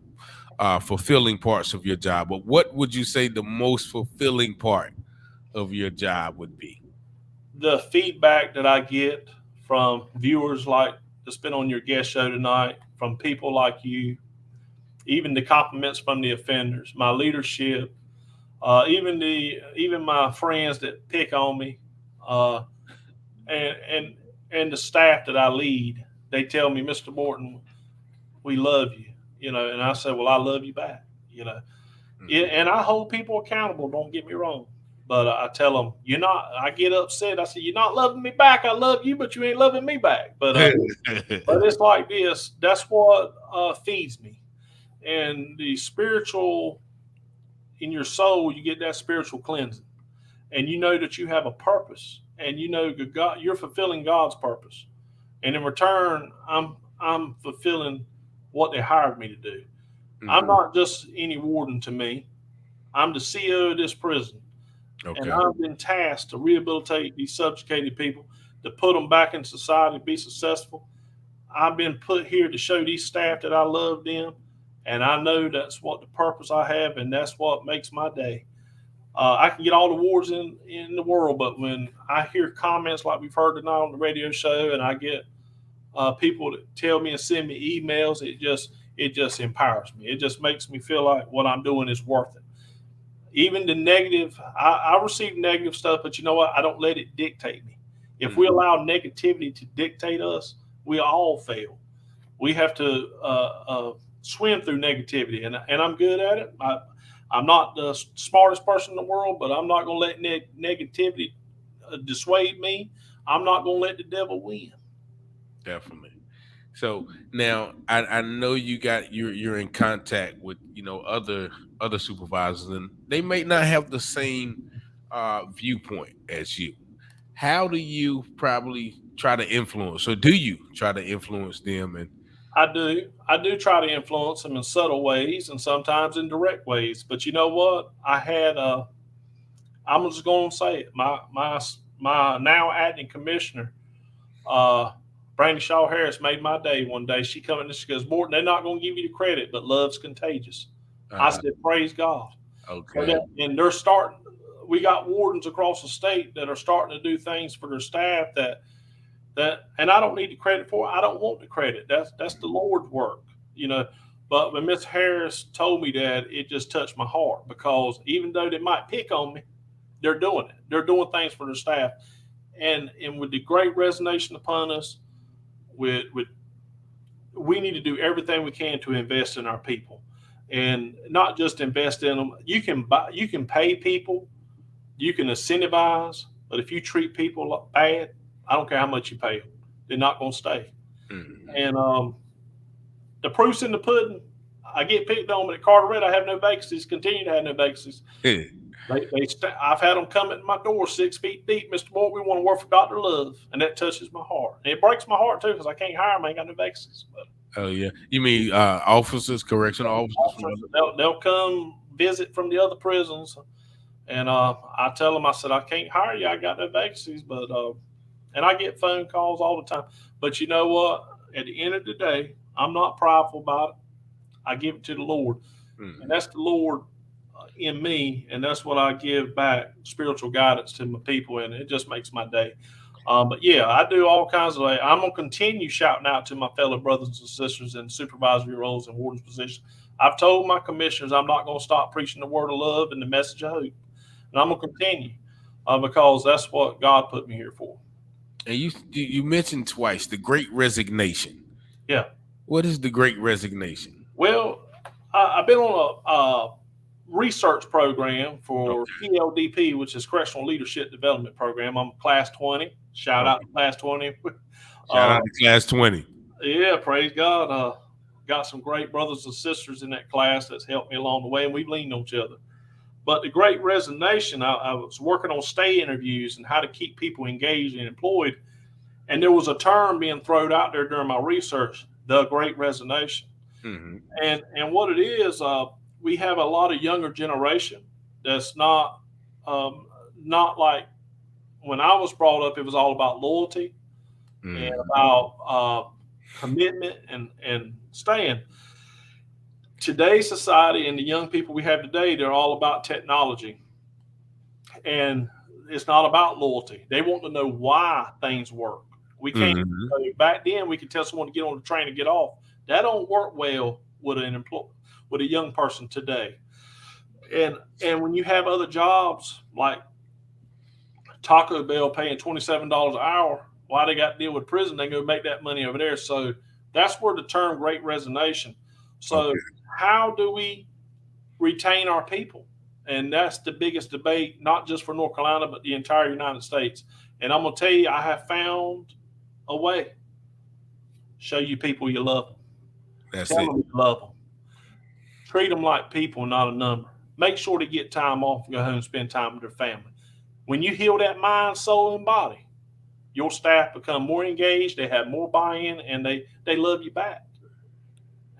fulfilling parts of your job, but what would you say the most fulfilling part of your job would be? The feedback that I get from viewers like that's been on your guest show tonight, from people like you, even the compliments from the offenders, my leadership, even my friends that pick on me, and the staff that I lead, they tell me, Mr. Morton, we love you, you know, and I say, well, I love you back, you know. And I hold people accountable, don't get me wrong. But I tell them, I get upset. I say, you're not loving me back. I love you, but you ain't loving me back. But it's like this. That's what feeds me. And the spiritual, in your soul, you get that spiritual cleansing. And you know that you have a purpose. And you know God, you're fulfilling God's purpose. And in return, I'm fulfilling what they hired me to do. I'm not just any warden to me. I'm the CEO of this prison. Okay. And I've been tasked to rehabilitate these subjugated people, to put them back in society, be successful. I've been put here to show these staff that I love them, and I know that's what the purpose I have, and that's what makes my day. I can get all the awards in the world, but when I hear comments like we've heard tonight on the radio show, and I get people that tell me and send me emails, it just empowers me. It just makes me feel like what I'm doing is worth it. Even the negative, I receive negative stuff, but you know what? I don't let it dictate me. If we allow negativity to dictate us, we all fail. We have to swim through negativity, and I'm good at it. I'm not the smartest person in the world, but I'm not going to let negativity dissuade me. I'm not going to let the devil win. Definitely. So now I know you're in contact with, you know, other supervisors, and they may not have the same viewpoint as you. How do you probably try to influence, or do you try to influence them? And I do try to influence them in subtle ways and sometimes in direct ways. But you know what? I'm just going to say it. My now acting commissioner, Brandy Shaw Harris, made my day one day. She come in and she goes, Morton, they're not going to give you the credit, but love's contagious. I said, praise God. Okay. And they're starting. We got wardens across the state that are starting to do things for their staff that, and I don't need the credit for it. I don't want the credit. That's the Lord's work, you know. But when Miss Harris told me that, it just touched my heart, because even though they might pick on me, they're doing it. They're doing things for their staff, and with the great resignation upon us, we need to do everything we can to invest in our people. and not just invest in them. You can pay people, you can incentivize, but if you treat people bad, I don't care how much you pay them, they're not going to stay. Mm-hmm. And the proof's in the pudding. I get picked on, but at Carteret, I have no vacancies. Continue to have no vacancies. Yeah. I've had them come at my door 6 feet deep. Mr. Moore, we want to work for Dr. Love, and that touches my heart. And it breaks my heart too because I can't hire them. I ain't got no vacancies. But Oh yeah, you mean officers, correctional officers? they'll come visit from the other prisons, and I tell them, I said, I can't hire you. I got no vacancies, but and I get phone calls all the time. But you know what? At the end of the day, I'm not prideful about it. I give it to the Lord, and that's the Lord in me, and that's what I give back, spiritual guidance to my people, and it just makes my day. But yeah, I do all kinds of. I'm gonna continue shouting out to my fellow brothers and sisters in supervisory roles and warden's positions. I've told my commissioners I'm not gonna stop preaching the word of love and the message of hope, and I'm gonna continue because that's what God put me here for. And you mentioned twice the Great Resignation. Yeah. What is the Great Resignation? Well, I've been on a research program for PLDP, which is Correctional Leadership Development Program. I'm class 20. Shout out to class 20. Shout out to class 20. Yeah, praise God. Got some great brothers and sisters in that class that's helped me along the way, and we've leaned on each other. But the Great Resignation, I was working on stay interviews and how to keep people engaged and employed. And there was a term being thrown out there during my research, the Great Resignation. Mm-hmm. And what it is, we have a lot of younger generation that's not like when I was brought up. It was all about loyalty and about commitment and staying. Today's society and the young people we have today, they're all about technology, and it's not about loyalty. They want to know why things work. We can't. Back then, we could tell someone to get on the train and get off. That don't work well with with a young person today. And when you have other jobs like Taco Bell paying $27 an hour, why they got to deal with prison? They go make that money over there. So that's where the term Great Resignation. So how do we retain our people? And that's the biggest debate, not just for North Carolina, but the entire United States. And I'm going to tell you, I have found a way. Show you people you love them. Tell them you love them. Treat them like people, not a number. Make sure to get time off and go home and spend time with their family. When you heal that mind, soul, and body, your staff become more engaged, they have more buy-in, and they love you back.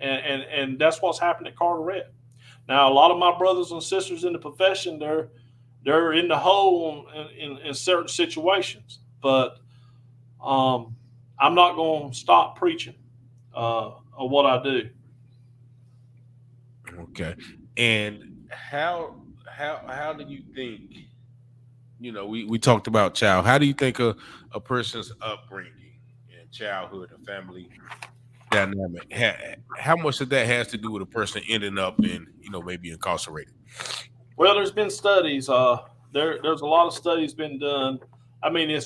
And that's what's happened at Carteret. Now, a lot of my brothers and sisters in the profession, they're in the hole in certain situations, but I'm not going to stop preaching of what I do. Okay. And how do you think, we talked about child. How do you think a person's upbringing and childhood and family dynamic, how much of that has to do with a person ending up in, maybe incarcerated? Well, there's been studies. There's a lot of studies been done. I mean,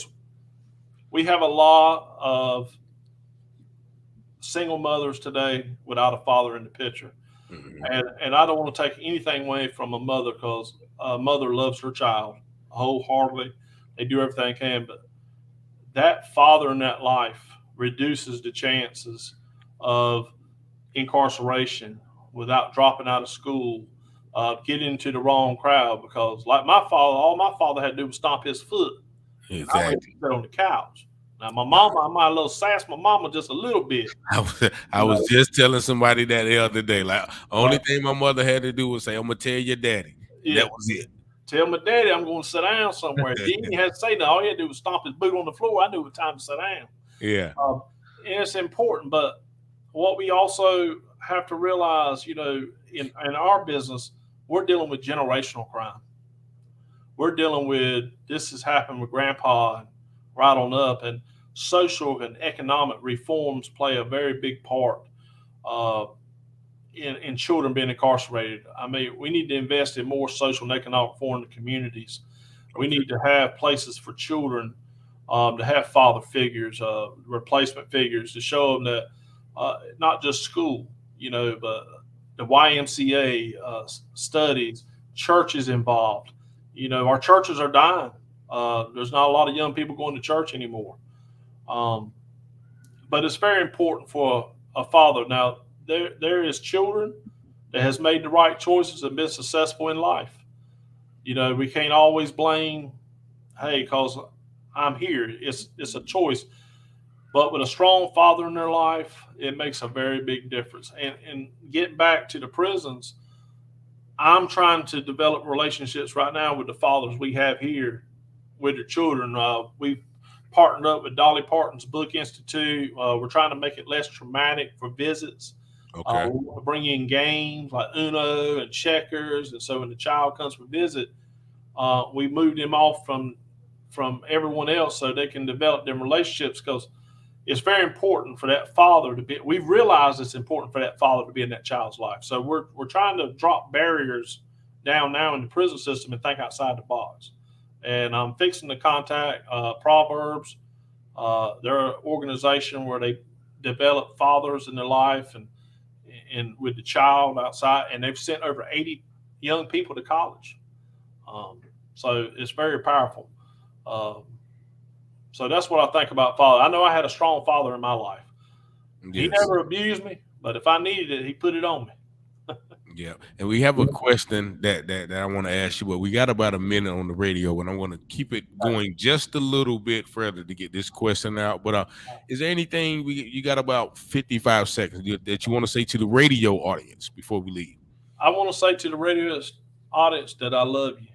we have a lot of single mothers today without a father in the picture. Mm-hmm. And I don't want to take anything away from a mother, because a mother loves her child wholeheartedly. They do everything they can, but that father in that life reduces the chances of incarceration without dropping out of school, getting into the wrong crowd, because like my father, all my father had to do was stomp his foot. Exactly. I would sit on the couch. Now, my mama, I might a little sass my mama just a little bit. I was just telling somebody that the other day. Like, only thing my mother had to do was say, "I'm gonna tell your daddy." Yeah. That was it. Tell my daddy I'm going to sit down somewhere. He didn't have to say that. All he had to do was stomp his boot on the floor. I knew it was time to sit down. Yeah. And it's important. But what we also have to realize, in our business, we're dealing with generational crime. We're dealing with, this has happened with grandpa and right on up, and social and economic reforms play a very big part in children being incarcerated. I mean, we need to invest in more social and economic reform in the communities. We need to have places for children to have father figures, replacement figures, to show them that not just school, but the YMCA studies, churches involved. Our churches are dying. There's not a lot of young people going to church anymore. But it's very important for a father. Now, there is children that has made the right choices and been successful in life. We can't always blame, hey, because I'm here. It's a choice. But with a strong father in their life, it makes a very big difference. And getting back to the prisons, I'm trying to develop relationships right now with the fathers we have here with their children. We've partnered up with Dolly Parton's Book Institute. We're trying to make it less traumatic for visits. Okay. We bring in games like Uno and checkers. And so when the child comes for visit, we move them off from everyone else so they can develop them relationships, because it's very important for that father to be. We've realized it's important for that father to be in that child's life. So we're trying to drop barriers down now in the prison system and think outside the box. And I'm fixing to contact Proverbs. They're an organization where they develop fathers in their life and with the child outside, and they've sent over 80 young people to college. So it's very powerful. So that's what I think about father. I know I had a strong father in my life. Yes. He never abused me, but if I needed it, he put it on me. Yeah. And we have a question that I want to ask you, but we got about a minute on the radio, and I want to keep it going just a little bit further to get this question out. But is there anything you got about 55 seconds that you want to say to the radio audience before we leave? I want to say to the radio audience that I love you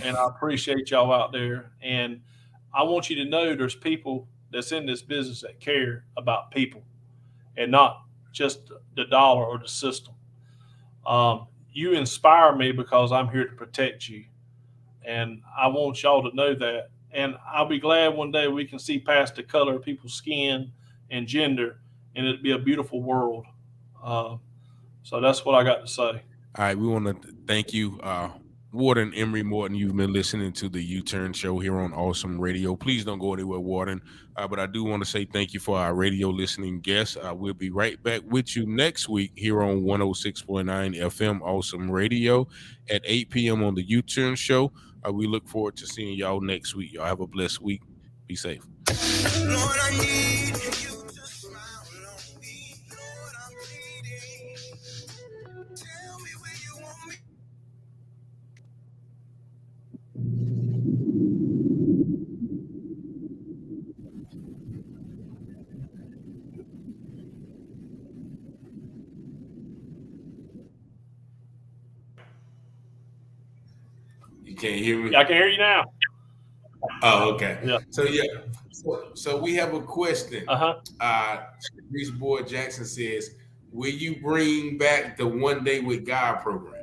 and I appreciate y'all out there. And I want you to know there's people that's in this business that care about people and not just the dollar or the system. You inspire me because I'm here to protect you. And I want y'all to know that. And I'll be glad one day we can see past the color of people's skin and gender, and it'd be a beautiful world. So that's what I got to say. All right. We want to thank you, Warden Emery Morton. You've been listening to the UTurn Show here on Awesome Radio. Please don't go anywhere, Warden. But I do want to say thank you for our radio listening guests. We'll be right back with you next week here on 106.9 FM Awesome Radio at 8 p.m. on the UTurn Show. We look forward to seeing y'all next week. Y'all have a blessed week. Be safe. Lord, I need you to smile on me. Lord, I'm pleading. Tell me where you want me. You can't hear me? I can hear you now. Oh, okay. Yeah. So we have a question. Reese Boyd Jackson says, will you bring back the One Day with God program?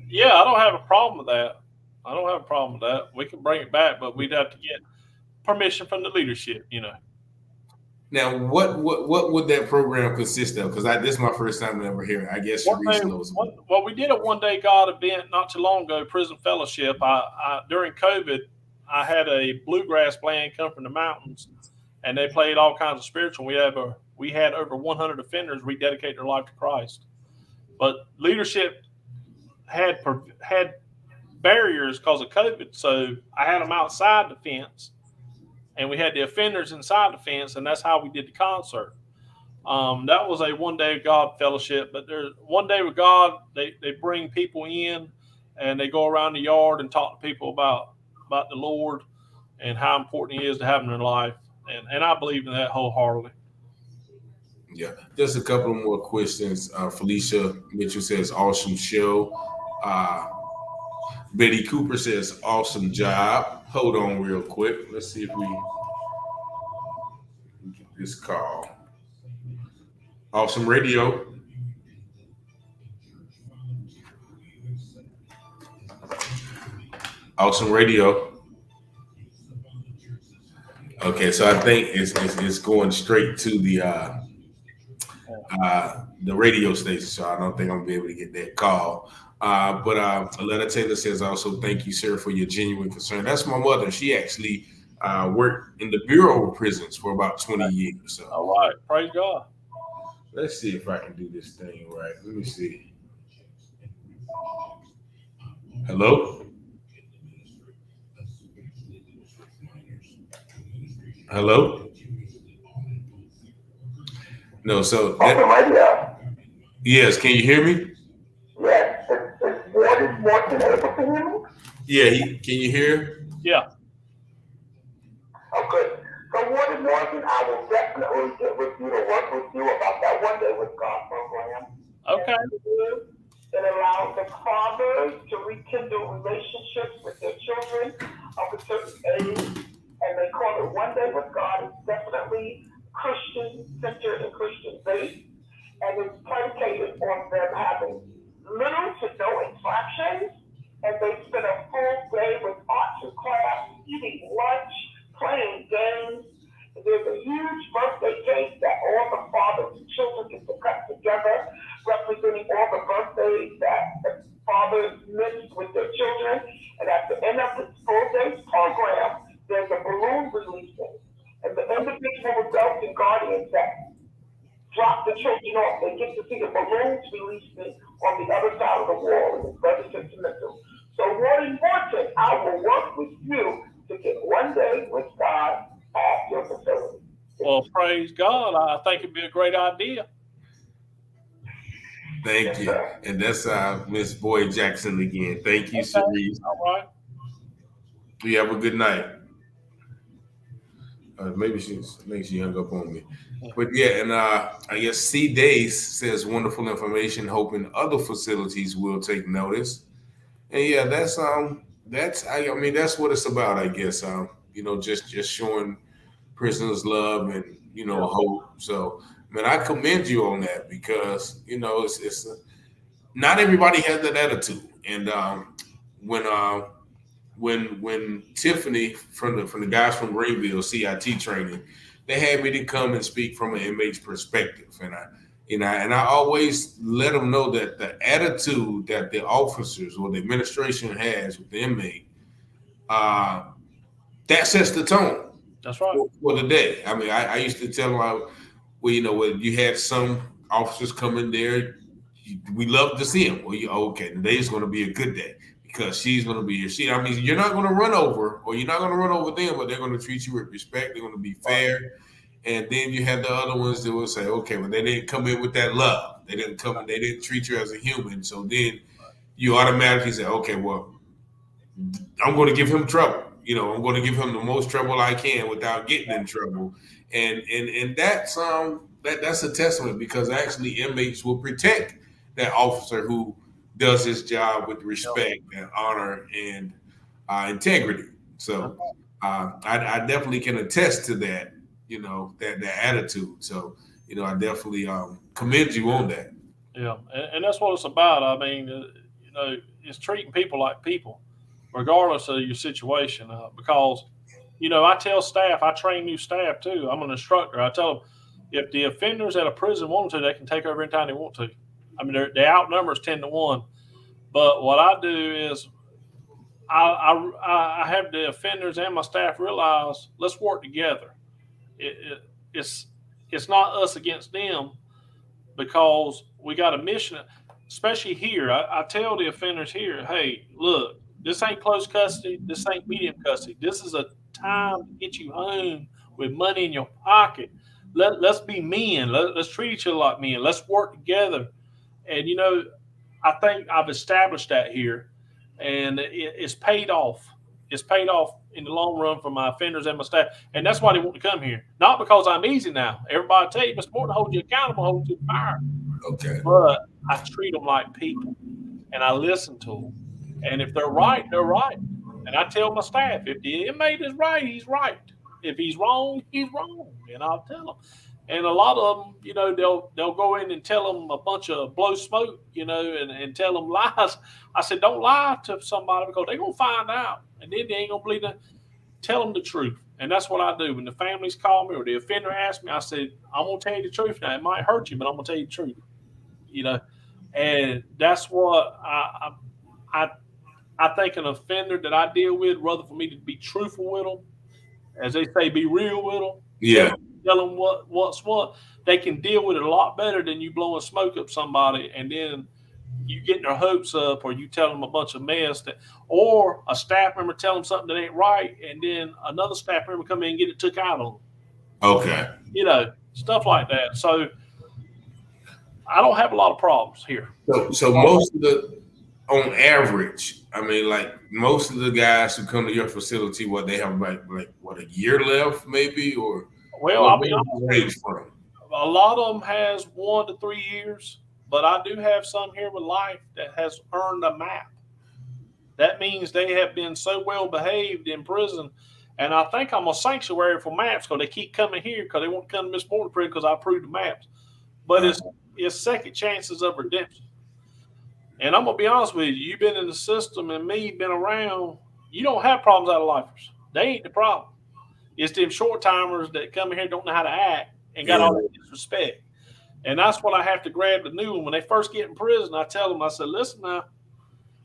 Yeah, I don't have a problem with that. We can bring it back, but we'd have to get permission from the leadership, Now, what would that program consist of? Because this is my first time ever hearing. I guess Reese knows. Well, we did a One Day God event not too long ago, Prison Fellowship. During COVID, I had a bluegrass band come from the mountains, and they played all kinds of spiritual. We had over 100 offenders rededicate their life to Christ. But leadership had barriers because of COVID, so I had them outside the fence. And we had the offenders inside the fence, and that's how we did the concert. That was a One Day with God fellowship. But there's One Day with God, they bring people in, and they go around the yard and talk to people about the Lord and how important He is to have in their life. And I believe in that wholeheartedly. Yeah. Just a couple more questions. Felicia Mitchell says, awesome show. Betty Cooper says, awesome job. Hold on real quick. Let's see if we get this call. Awesome Radio. Awesome Radio. Okay, so I think it's going straight to the radio station, so I don't think I'm gonna be able to get that call. But Aletta Taylor says also, thank you, sir, for your genuine concern. That's my mother. She actually worked in the Bureau of Prisons for about 20 years. So. All right. Praise God. Let's see if I can do this thing right. Let me see. Hello? Hello? No, so that, yes, can you hear me? Yes. Is Morton able to hear me? Yeah, can you hear? Yeah. Oh, good. So, Warden Morton, I will definitely get with you to work with you about that One Day with God program. Okay. It allows the fathers to rekindle relationships with their children of a certain age, and they call it One Day with God. It's definitely Christian-centered and Christian-based, and it's predicated on them having little to no infractions, and they spend a full day with arts and crafts, eating lunch, playing games. There's a huge birthday cake that all the fathers and children get to cut together, representing all the birthdays that the fathers missed with their children. And at the end of this full day's program, there's a balloon releasing. And the individual adults and guardians that drop the children off, they get to see the balloons releasing on the other side of the wall, and it's very sentimental. So, Warden Morton, I will work with you to get One Day with God at your facility. Well, praise God. I think it'd be a great idea. Thank you. And that's Miss Boyd Jackson again. Thank you, Cerise. All right. You have a good night. Maybe she hung up on me. But yeah, and I guess C Days says wonderful information, hoping other facilities will take notice. And yeah, that's I mean that's what it's about, I guess. Just showing prisoners love and hope. So man, I commend you on that because it's not everybody has that attitude. And when Tiffany from the guys from Greenville CIT training, they had me to come and speak from an inmate's perspective, and I always let them know that the attitude that the officers or the administration has with the inmate, that sets the tone. That's right. For the day. I mean, I used to tell them, when you had some officers come in there, we love to see them. Well, okay, today is going to be a good day because she's going to be here. I mean, you're not going to run over, or you're not going to run over them, but they're going to treat you with respect. They're going to be fair. And then you have the other ones that will say, okay, well, they didn't come in with that love. They didn't treat you as a human. So then you automatically say, okay, well, I'm going to give him trouble. I'm going to give him the most trouble I can without getting in trouble. And that's a testament because actually inmates will protect that officer who does his job with respect and honor and integrity. So I definitely can attest to that, that attitude. So, I definitely commend you on that. Yeah, and that's what it's about. I mean, it's treating people like people, regardless of your situation. Because, I tell staff, I train new staff too. I'm an instructor. I tell them if the offenders at a prison want to, they can take over anytime they want to. I mean, the outnumbers 10-1. But what I do is I have the offenders and my staff realize let's work together. It's not us against them because we got a mission, especially here. I tell the offenders here, hey, look, this ain't close custody. This ain't medium custody. This is a time to get you home with money in your pocket. Let's be men. Let's treat each other like men. Let's work together. And, I think I've established that here, and it's paid off. It's paid off in the long run for my offenders and my staff. And that's why they want to come here. Not because I'm easy now. Everybody tell you, Mr. Morton, hold you accountable, hold you to fire. Okay. But I treat them like people, and I listen to them. And if they're right, they're right. And I tell my staff, if the inmate is right, he's right. If he's wrong, he's wrong. And I'll tell them. And a lot of them, they'll go in and tell them a bunch of blow smoke, and tell them lies. I said, don't lie to somebody because they're going to find out. And then they ain't going to believe them. Tell them the truth. And that's what I do. When the families call me or the offender asks me, I said, I'm going to tell you the truth now. It might hurt you, but I'm going to tell you the truth. And that's what I think an offender that I deal with, rather for me to be truthful with them, as they say, be real with them. Yeah. tell them what's what, they can deal with it a lot better than you blowing smoke up somebody and then you getting their hopes up, or you tell them a bunch of mess, or a staff member tell them something that ain't right, and then another staff member come in and get it took out on them. Okay. Stuff like that. So I don't have a lot of problems here. So most of on average, I mean, like most of the guys who come to your facility, what they have like what, a year left, maybe, or I'll be honest, a lot of them has 1 to 3 years, but I do have some here with life that has earned a map. That means they have been so well behaved in prison, and I think I'm a sanctuary for maps because they keep coming here because they won't come to Miss Morton prison because I approved the maps. But it's second chances of redemption. And I'm gonna be honest with you, you've been in the system and me been around, you don't have problems out of lifers. They ain't the problem. It's them short timers that come in here and don't know how to act and got all that disrespect. And that's what I have to grab the new one. When they first get in prison, I tell them, I said, listen now,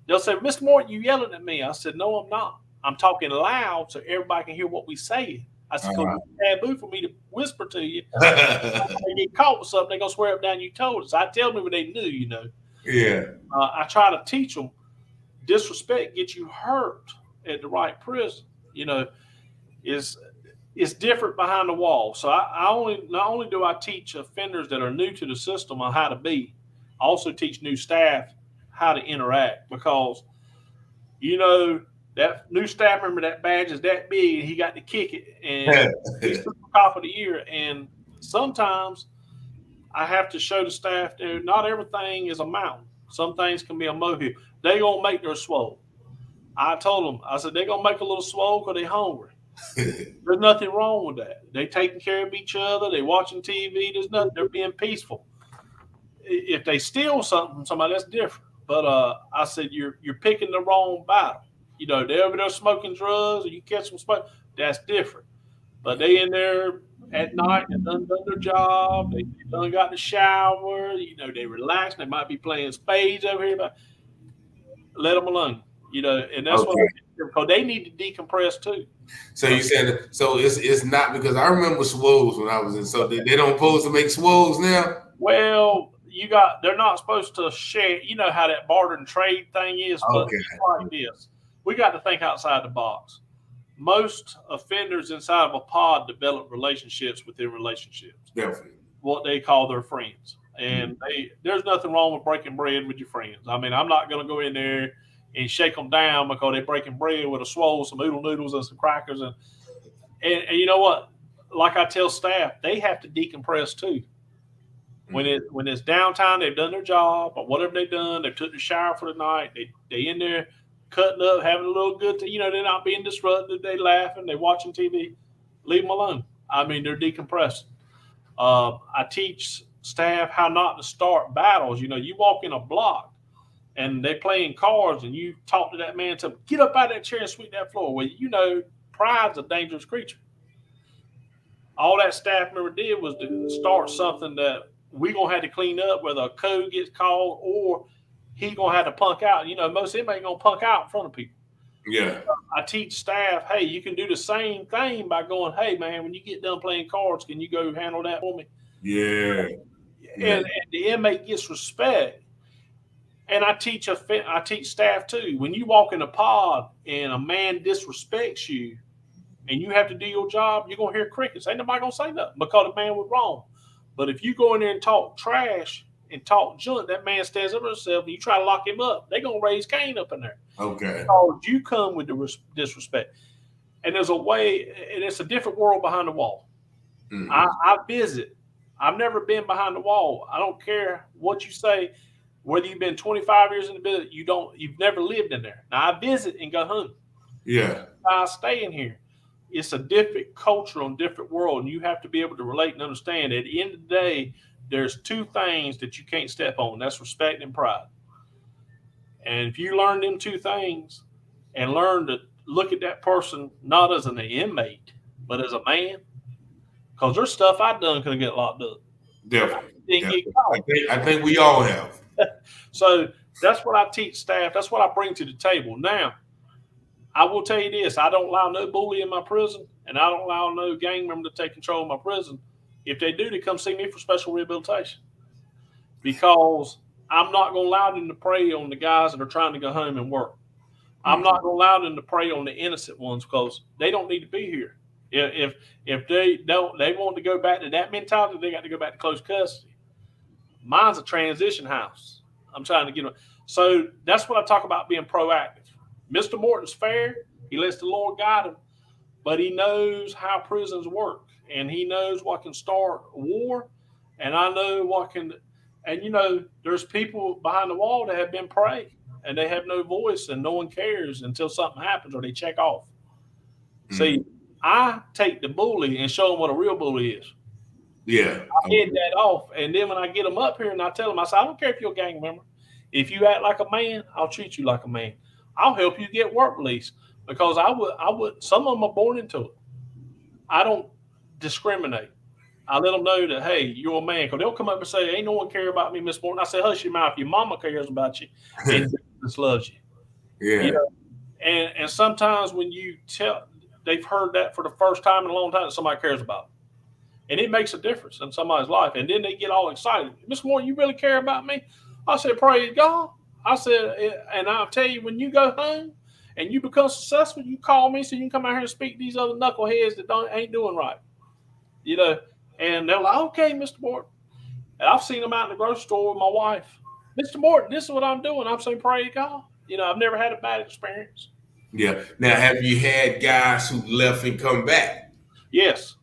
they'll say, Mr. Morton, you yelling at me. I said, no, I'm not. I'm talking loud so everybody can hear what we say. I said, because it's taboo for me to whisper to you. If they get caught with something, they're going to swear up down you told us. I tell them what they knew, Yeah. I try to teach them disrespect gets you hurt at the right prison. It's different behind the wall. So not only do I teach offenders that are new to the system on how to be, I also teach new staff how to interact, because that new staff member, that badge is that big, and he got to kick it, and he's the cop of the year. And sometimes I have to show the staff that not everything is a mountain. Some things can be a molehill. They gonna make their swole. I told them, I said, they're gonna make a little swole because they're hungry. There's nothing wrong with that. They taking care of each other. They watching TV. There's nothing. They're being peaceful. If they steal something from somebody, that's different. But I said, you're picking the wrong battle. They're over there smoking drugs, or you catch them smoking. That's different. But they in there at night and done their job. They done got the shower. They relax. They might be playing spades over here. But let them alone. And that's what because they need to decompress too. So you said it's not, because I remember swoles when I was in. So they don't supposed to make swoles now. Well, they're not supposed to share. You know how that barter and trade thing is. But it's like this. We got to think outside the box. Most offenders inside of a pod develop relationships within relationships. Definitely. What they call their friends. And there's nothing wrong with breaking bread with your friends. I mean, I'm not going to go in there and shake them down because they're breaking bread with a swole, some oodle noodles, and some crackers. And you know what? Like I tell staff, they have to decompress too. When it's downtime, they've done their job, or whatever they've done, they've took the shower for the night, they in there cutting up, having a little good time. They're not being disruptive, they laughing, they watching TV. Leave them alone. I mean, they're decompressing. I teach staff how not to start battles. You walk in a block and they playing cards, and you talk to that man, tell him, get up out of that chair and sweep that floor. Well, pride's a dangerous creature. All that staff member did was to start something that we're going to have to clean up, whether a code gets called or he's going to have to punk out. Most inmates going to punk out in front of people. Yeah. I teach staff, hey, you can do the same thing by going, hey, man, when you get done playing cards, can you go handle that for me? Yeah. And the inmate gets respect. And I teach staff too. When you walk in a pod and a man disrespects you and you have to do your job, you're going to hear crickets. Ain't nobody going to say nothing because the man was wrong. But if you go in there and talk trash and talk junk, that man stands up for himself and you try to lock him up, they're going to raise Cain up in there. Okay. Because you come with the disrespect. And there's a way, and it's a different world behind the wall. Mm-hmm. I visit. I've never been behind the wall. I don't care what you say, whether you've been 25 years in the business, you've never lived in there. Now I visit and go home. Yeah. I stay in here. It's a different culture and different world, and you have to be able to relate and understand. At the end of the day, there's two things that you can't step on. That's respect and pride. And if you learn them two things and learn to look at that person not as an inmate, but as a man, because there's stuff I've done could get locked up. Definitely. I think we all have. So that's what I teach staff. That's what I bring to the table. Now, I will tell you this. I don't allow no bully in my prison, and I don't allow no gang member to take control of my prison. If they do, they come see me for special rehabilitation, because I'm not going to allow them to prey on the guys that are trying to go home and work. I'm not going to allow them to prey on the innocent ones, because they don't need to be here. If they want to go back to that mentality, they got to go back to close custody. Mine's a transition house. I'm trying to get them. So that's what I talk about, being proactive. Mr. Morton's fair. He lets the Lord guide him, but he knows how prisons work, and he knows what can start a war, and I know what can. And there's people behind the wall that have been prey, and they have no voice, and no one cares until something happens or they check off. See, I take the bully and show them what a real bully is. Yeah. I head that off. And then when I get them up here and I tell them, I say, I don't care if you're a gang member. If you act like a man, I'll treat you like a man. I'll help you get work release, because I would, some of them are born into it. I don't discriminate. I let them know that, hey, you're a man. Because they'll come up and say, ain't no one care about me, Miss Morton. I say, hush your mouth. Your mama cares about you and just loves you. Yeah. And sometimes when you tell, they've heard that for the first time in a long time, that somebody cares about them. And it makes a difference in somebody's life. And then they get all excited. Miss Morton, you really care about me? I said, praise God. I said, and I'll tell you, when you go home and you become successful, you call me so you can come out here and speak to these other knuckleheads that ain't doing right. And they're like, okay, Mr. Morton. And I've seen them out in the grocery store with my wife. Mr. Morton, this is what I'm doing. I'm saying, praise God. I've never had a bad experience. Yeah. Now, have you had guys who left and come back? Yes.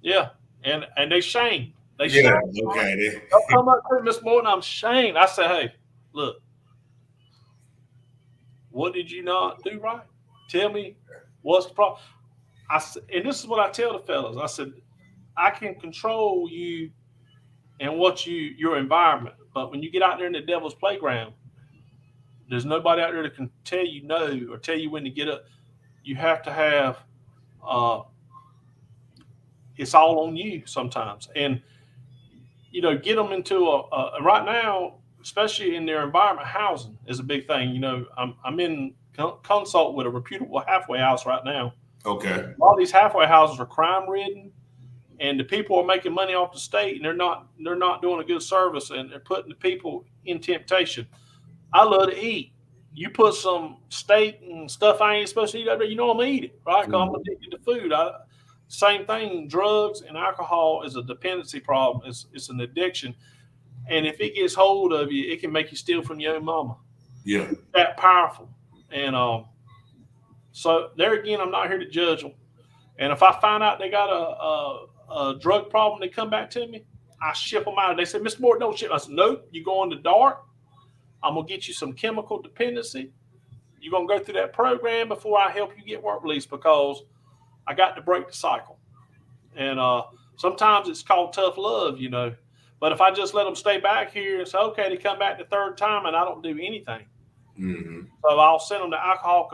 Yeah. And they shame. Okay. They'll come up to Mr. Morton. I'm shamed. I say, hey, look, what did you not do right? Tell me what's the problem. And this is what I tell the fellas. I said, I can control you and your environment. But when you get out there in the devil's playground, there's nobody out there that can tell you no or tell you when to get up. You have to have, it's all on you sometimes. And, get them into right now, especially in their environment, housing is a big thing. I'm in consult with a reputable halfway house right now. Okay. A lot of these halfway houses are crime ridden, and the people are making money off the state, and they're not doing a good service, and they're putting the people in temptation. I love to eat. You put some steak and stuff I ain't supposed to eat out there, I'm gonna eat it, right? Because I'm addicted to food. Same thing. Drugs and alcohol is a dependency problem. It's an addiction, and if it gets hold of you, it can make you steal from your own mama. Yeah, that powerful. And so there again, I'm not here to judge them. And if I find out they got a drug problem, they come back to me, I ship them out. They say, Mr. Morton, don't ship. I said, nope, you go in the dark. I'm going to get you some chemical dependency. You're going to go through that program before I help you get work release, because I got to break the cycle. And sometimes it's called tough love, But if I just let them stay back here and say, okay, they come back the third time and I don't do anything. Mm-hmm. So I'll send them to alcohol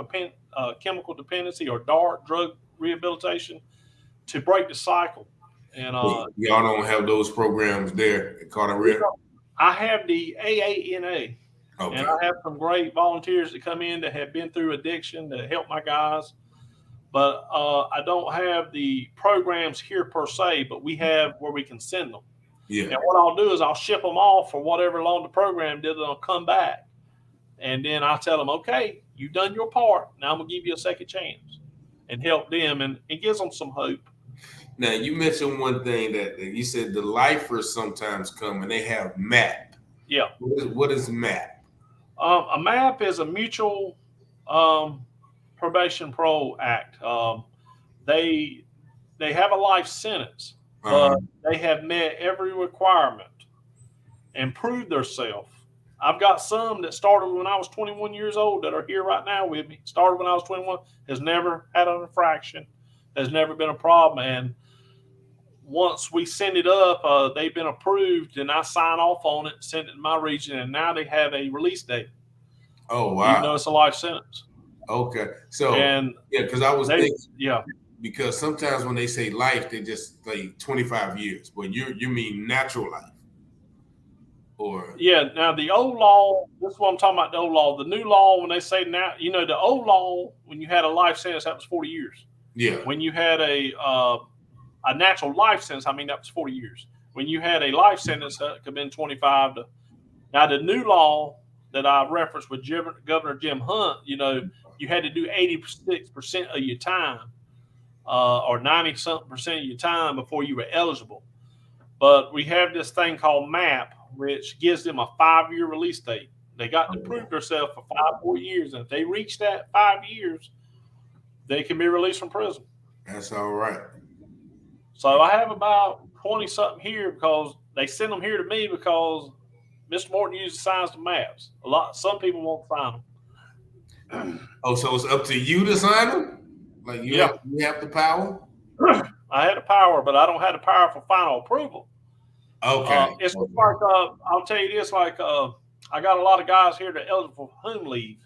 chemical dependency or dark drug rehabilitation to break the cycle. And y'all don't have those programs there at Carter. I have the AANA. Okay. And I have some great volunteers that come in that have been through addiction to help my guys. But I don't have the programs here per se, but we have where we can send them. Yeah. And what I'll do is I'll ship them off for whatever long the program did. They'll come back. And then I tell them, okay, you've done your part. Now I'm going to give you a second chance and help them. And it gives them some hope. Now, you mentioned one thing that you said the lifers sometimes come and they have MAP. Yeah. What is MAP? A MAP is a mutual probation parole act. They have a life sentence, but they have met every requirement and proved themselves. I've got some that started when I was 21 years old that are here right now with me. Started when I was 21, has never had an infraction, has never been a problem. And once we send it up, they've been approved, and I sign off on it, send it to my region, and now they have a release date. Oh, wow. Even though it's a life sentence. Okay. So, because I was thinking, because sometimes when they say life, they just like 25 years. But you mean natural life. Or now the old law, this is what I'm talking about, the old law. The new law, when they say now, the old law, when you had a life sentence, that was 40 years. Yeah. When you had a a natural life sentence, that was 40 years. When you had a life sentence, that could have been 25 to. Now, the new law that I referenced with Governor Jim Hunt, you had to do 86% of your time or 90-something% of your time before you were eligible. But we have this thing called MAP, which gives them a 5-year release date. They got to prove themselves for 5 more years. And if they reach that 5 years, they can be released from prison. That's all right. So I have about 20-something here because they send them here to me because Mr. Morton usually signs the maps. Some people won't sign them. Oh, so it's up to you to sign them? Like you have the power? I had the power, but I don't have the power for final approval. Okay. It's like I'll tell you this: I got a lot of guys here that are eligible for home leave.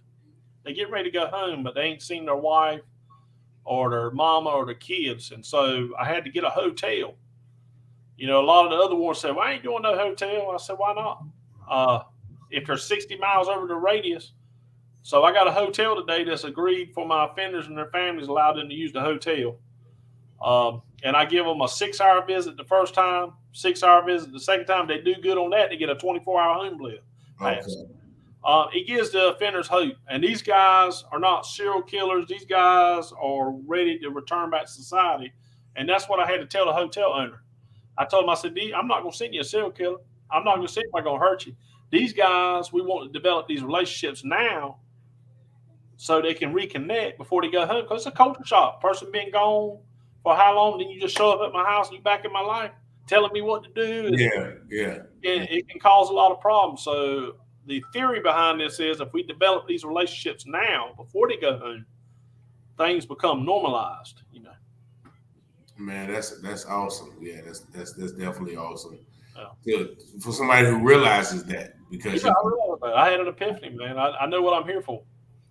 They get ready to go home, but they ain't seen their wife or their mama or their kids, and so I had to get a hotel. A lot of the other ones said, "Well, I ain't doing no hotel." I said, "Why not?" If they're 60 miles over the radius. So I got a hotel today that's agreed for my offenders and their families, allowed them to use the hotel. And I give them a 6-hour visit the first time, 6-hour visit the second time. They do good on that, they get a 24-hour home pass. Okay. It gives the offenders hope. And these guys are not serial killers. These guys are ready to return back to society. And that's what I had to tell the hotel owner. I told him, I said, I'm not going to send you a serial killer. I'm not going to send you, I'm going to hurt you. These guys, we want to develop these relationships now so they can reconnect before they go home. Because it's a culture shock. Person been gone for how long? Then you just show up at my house and you back in my life telling me what to do. Yeah. It can cause a lot of problems. So the theory behind this is if we develop these relationships now before they go home, things become normalized, Man, that's awesome. Yeah, that's definitely awesome. Yeah. For somebody who realizes that, because I had an epiphany, man. I know what I'm here for.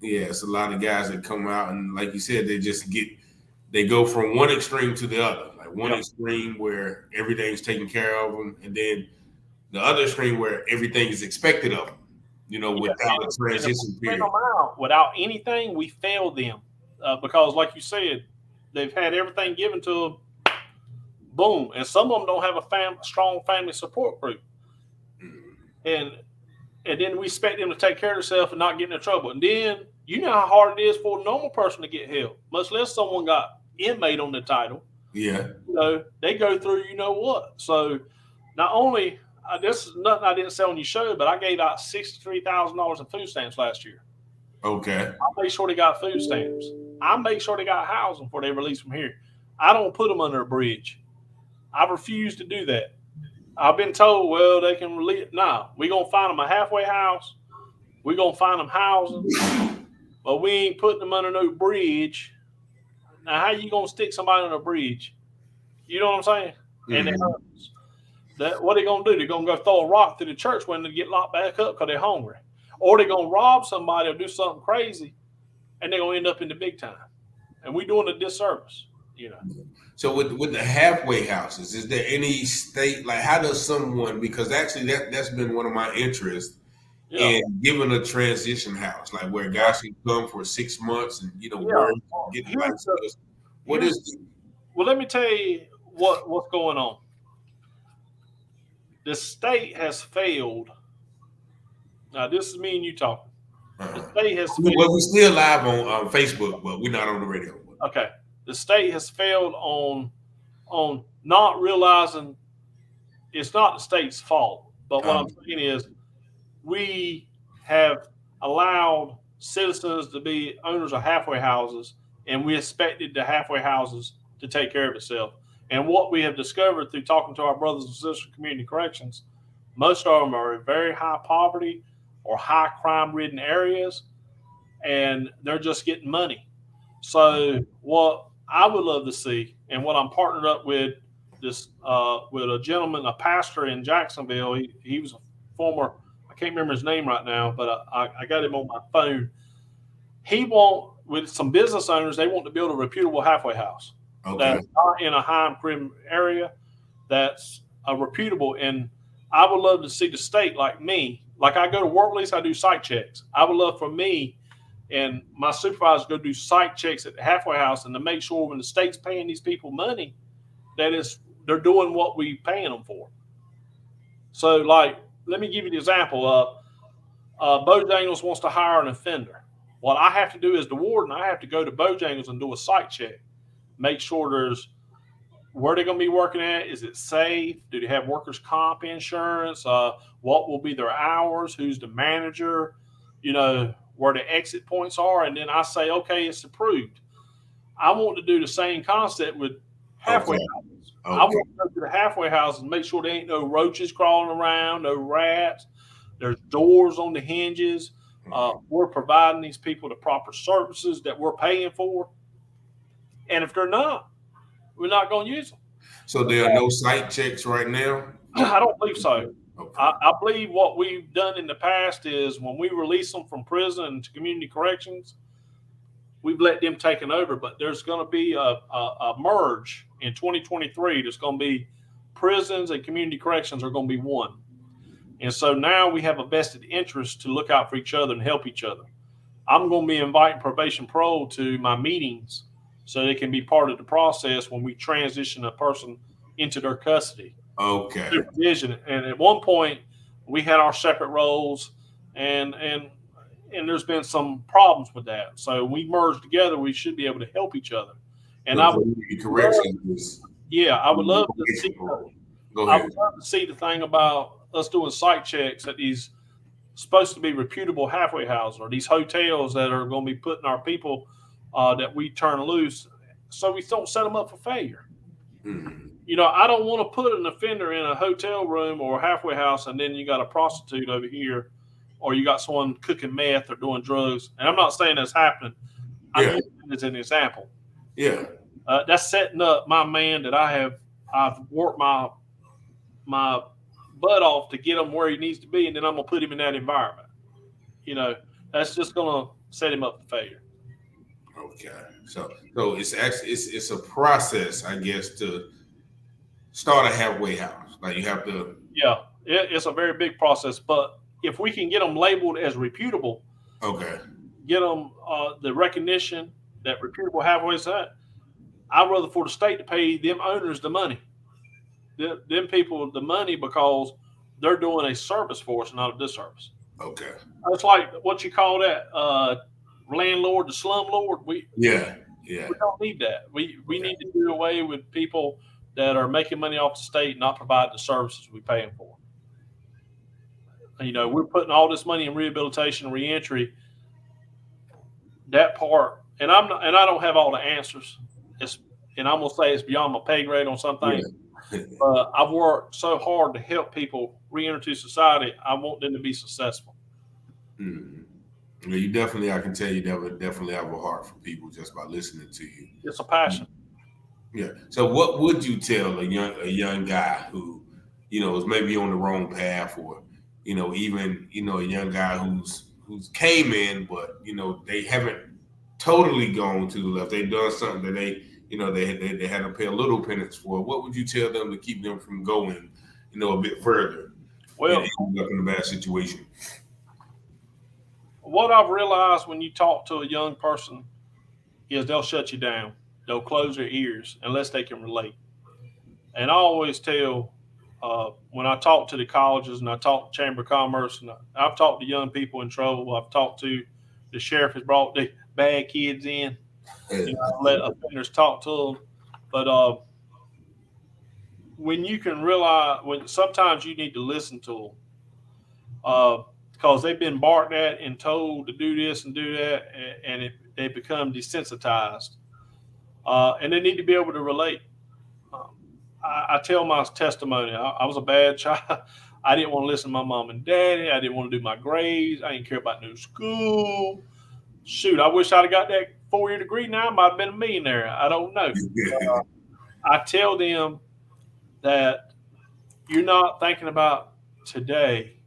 Yeah, it's a lot of guys that come out and, like you said, they go from one extreme to the other. Like one extreme where everything's taken care of them, and then the other extreme where everything is expected of them. Without a transition period. Without anything, we failed them because, like you said, they've had everything given to them. Boom, and some of them don't have a strong family support group, and then we expect them to take care of themselves and not get in trouble. And then you know how hard it is for a normal person to get help, much less someone got inmate on the title. Yeah, they go through what. So not only this is nothing I didn't say on your show, but I gave out $63,000 in food stamps last year. Okay, I made sure they got food stamps. I make sure they got housing before they release from here. I don't put them under a bridge. I refuse to do that. I've been told, well, they can release. Nah, we're going to find them a halfway house. We're going to find them housing. But we ain't putting them under no bridge. Now, how you going to stick somebody on a bridge? You know what I'm saying? Mm-hmm. And it hurts. What are they going to do? They're going to go throw a rock through the church when they get locked back up because they're hungry. Or they're going to rob somebody or do something crazy, and they're going to end up in the big time. And we're doing a disservice, So with the halfway houses, is there any state, like how does someone, because actually that's been one of my interests in giving a transition house, like where guys can come for 6 months and work, get license. Well, let me tell you what's going on. The state has failed. Now this is me and you talking. The state has failed. Well, we're still live on Facebook, but we're not on the radio. Okay. The state has failed on not realizing it's not the state's fault. But what I'm saying is we have allowed citizens to be owners of halfway houses, and we expected the halfway houses to take care of itself. And what we have discovered through talking to our brothers and sisters in community corrections, most of them are in very high poverty or high crime-ridden areas, and they're just getting money. So what I would love to see, and what I'm partnered up with with a gentleman, a pastor in Jacksonville. He was a former, I can't remember his name right now, but I got him on my phone. With some business owners, they want to build a reputable halfway house. Okay. That's not in a high crime area, that's a reputable. And I would love to see the state, like me, like I go to work release, I do site checks. I would love for me and my supervisor go do site checks at the halfway house and to make sure when the state's paying these people money, they're doing what we paying them for. So, like, let me give you the example. Bojangles wants to hire an offender. What I have to do as the warden, I have to go to Bojangles and do a site check, make sure there's where they're going to be working at. Is it safe? Do they have workers' comp insurance? What will be their hours? Who's the manager? Where the exit points are. And then I say, okay, it's approved. I want to do the same concept with halfway houses. Okay. I want to go to the halfway houses and make sure there ain't no roaches crawling around, no rats. There's doors on the hinges. We're providing these people the proper services that we're paying for. And if they're not, we're not going to use them. So there are no site checks right now? I don't believe so. Okay. I believe what we've done in the past is when we release them from prison to community corrections, we've let them take it over. But there's going to be a merge in 2023. There's going to be prisons and community corrections are going to be one. And so now we have a vested interest to look out for each other and help each other. I'm going to be inviting probation parole to my meetings so they can be part of the process when we transition a person into their custody. Okay. Supervision. And at one point, we had our separate roles, and there's been some problems with that. So we merged together. We should be able to help each other. And I would love to see. I would love to see the thing about us doing site checks at these supposed to be reputable halfway houses or these hotels that are going to be putting our people that we turn loose, so we don't set them up for failure. Mm-hmm. I don't want to put an offender in a hotel room or a halfway house, and then you got a prostitute over here, or you got someone cooking meth or doing drugs. And I'm not saying that's happening. I'm using it as an example. Yeah, that's setting up my man that I've worked my butt off to get him where he needs to be, and then I'm gonna put him in that environment. That's just gonna set him up for failure. Okay, so it's actually it's a process, I guess, to start a halfway house. Like you have to. Yeah, it's a very big process, but if we can get them labeled as reputable, okay, get them the recognition that reputable halfway's at. I'd rather for the state to pay them owners the money. Them people the money because they're doing a service for us, not a disservice. Okay. It's like what you call that landlord, the slumlord. We don't need that. We need to do away with people that are making money off the state, not provide the services we pay them for. We're putting all this money in rehabilitation and reentry. That part, and I don't have all the answers. And I'm gonna say it's beyond my pay grade on some things. Yeah. I've worked so hard to help people re-enter to society. I want them to be successful. Mm-hmm. Well, you definitely, I can tell you definitely have a heart for people just by listening to you. It's a passion. Yeah. So what would you tell a young guy who, is maybe on the wrong path, or, even, a young guy who's came in, but, they haven't totally gone to the left. They've done something that they had to pay a little penance for. What would you tell them to keep them from going, a bit further? Well, end up in a bad situation. What I've realized when you talk to a young person is they'll shut you down. They'll close their ears unless they can relate. And I always tell when I talk to the colleges and I talk to Chamber of Commerce, and I've talked to young people in trouble. I've talked to the sheriff has brought the bad kids in. I let offenders talk to them. But when you can realize, when sometimes you need to listen to them because they've been barked at and told to do this and do that, and they become desensitized. And they need to be able to relate. I tell my testimony. I was a bad child. I didn't want to listen to my mom and daddy. I didn't want to do my grades. I didn't care about no school. Shoot, I wish I'd have got that 4-year degree now. I might have been a millionaire. I don't know. I tell them that you're not thinking about today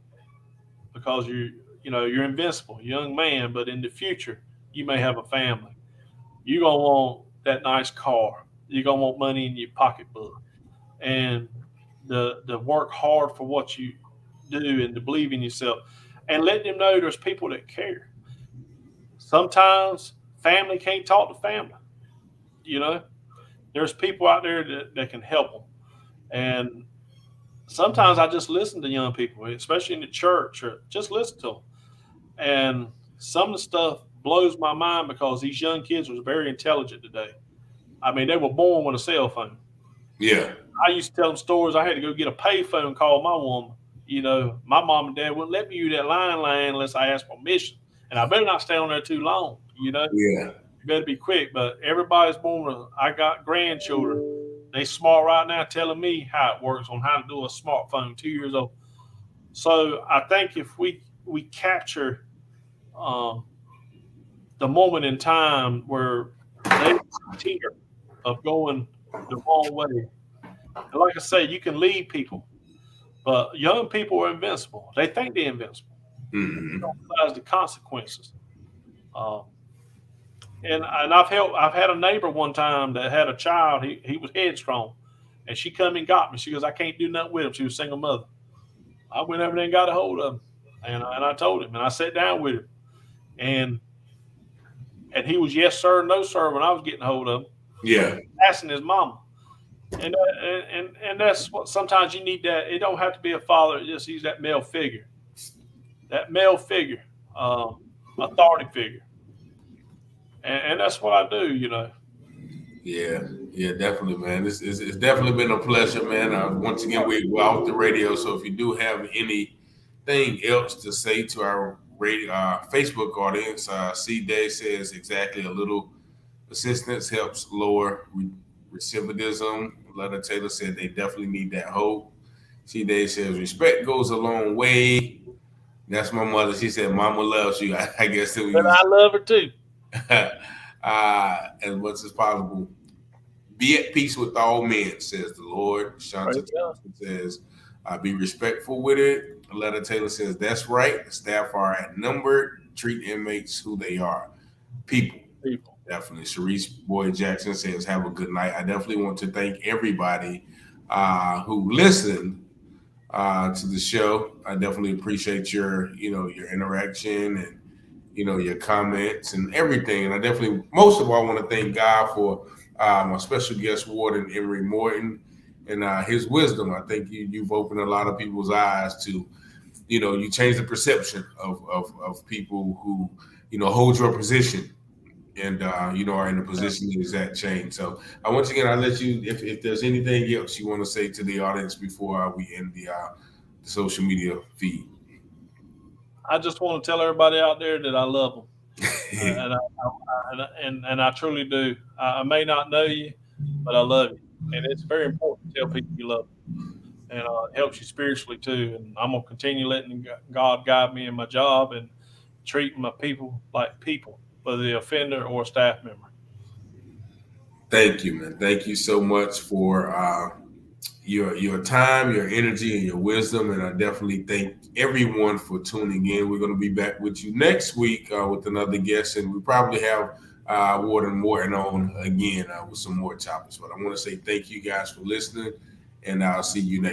because you're invincible, young man, but in the future, you may have a family. You're going to want that nice car. You're going to want money in your pocketbook. And the work hard for what you do and to believe in yourself. And let them know there's people that care. Sometimes family can't talk to family, there's people out there that can help them. And sometimes I just listen to young people, especially in the church, or just listen to them. And some of the stuff blows my mind because these young kids was very intelligent today. I mean, they were born with a cell phone. Yeah. I used to tell them stories. I had to go get a payphone, call my woman. You know, my mom and dad wouldn't let me use that line unless I asked permission. And I better not stay on there too long, you know. Yeah. You better be quick. But everybody's born. I got grandchildren. They smart right now telling me how it works on how to do a smartphone, 2 years old. So I think if we capture the moment in time where they teeter of going the wrong way. And like I say, you can lead people, but young people are invincible. They think they're invincible. Mm-hmm. They don't realize the consequences. And I've had a neighbor one time that had a child. He was headstrong, and she come and got me. She goes, I can't do nothing with him. She was a single mother. I went over there and got a hold of him, and I told him, and I sat down with him, and he was yes sir, no sir when I was getting a hold of him. Yeah, asking his mama, and that's what sometimes you need. That it don't have to be a father. Just use that male figure, authority figure, and that's what I do. You know. Yeah, definitely, man. It's definitely been a pleasure, man. Once again, we're off the radio, so if you do have anything else to say to our radio, Facebook audience, C. Day says exactly a little assistance helps lower recidivism. Letta Taylor said they definitely need that hope. C. Day says respect goes a long way. That's my mother. She said, "Mama loves you." I guess it was. But I love her too. As much as possible. Be at peace with all men, says the Lord. Shanta says, be respectful with it. Letta Taylor says, that's right. The staff are outnumbered. Treat inmates who they are. People. Definitely. Sharice Boyd Jackson says, have a good night. I definitely want to thank everybody who listened to the show. I definitely appreciate your interaction and, your comments and everything. And I definitely, most of all, want to thank God for my special guest, Warden Emery Morton, and his wisdom. I think you've opened a lot of people's eyes to, you change the perception of people who, hold your position and, are in a position that is that change. So once again, I'll let you, if there's anything else you want to say to the audience before we end the social media feed. I just want to tell everybody out there that I love them. And I truly do. I may not know you, but I love you. And it's very important to tell people you love them. And it helps you spiritually too. And I'm going to continue letting God guide me in my job and treating my people like people, whether the offender or a staff member. Thank you, man. Thank you so much for your time, your energy, and your wisdom. And I definitely thank everyone for tuning in. We're going to be back with you next week with another guest, and we probably have Warden Morton on again with some more topics. But I want to say thank you guys for listening, and I'll see you next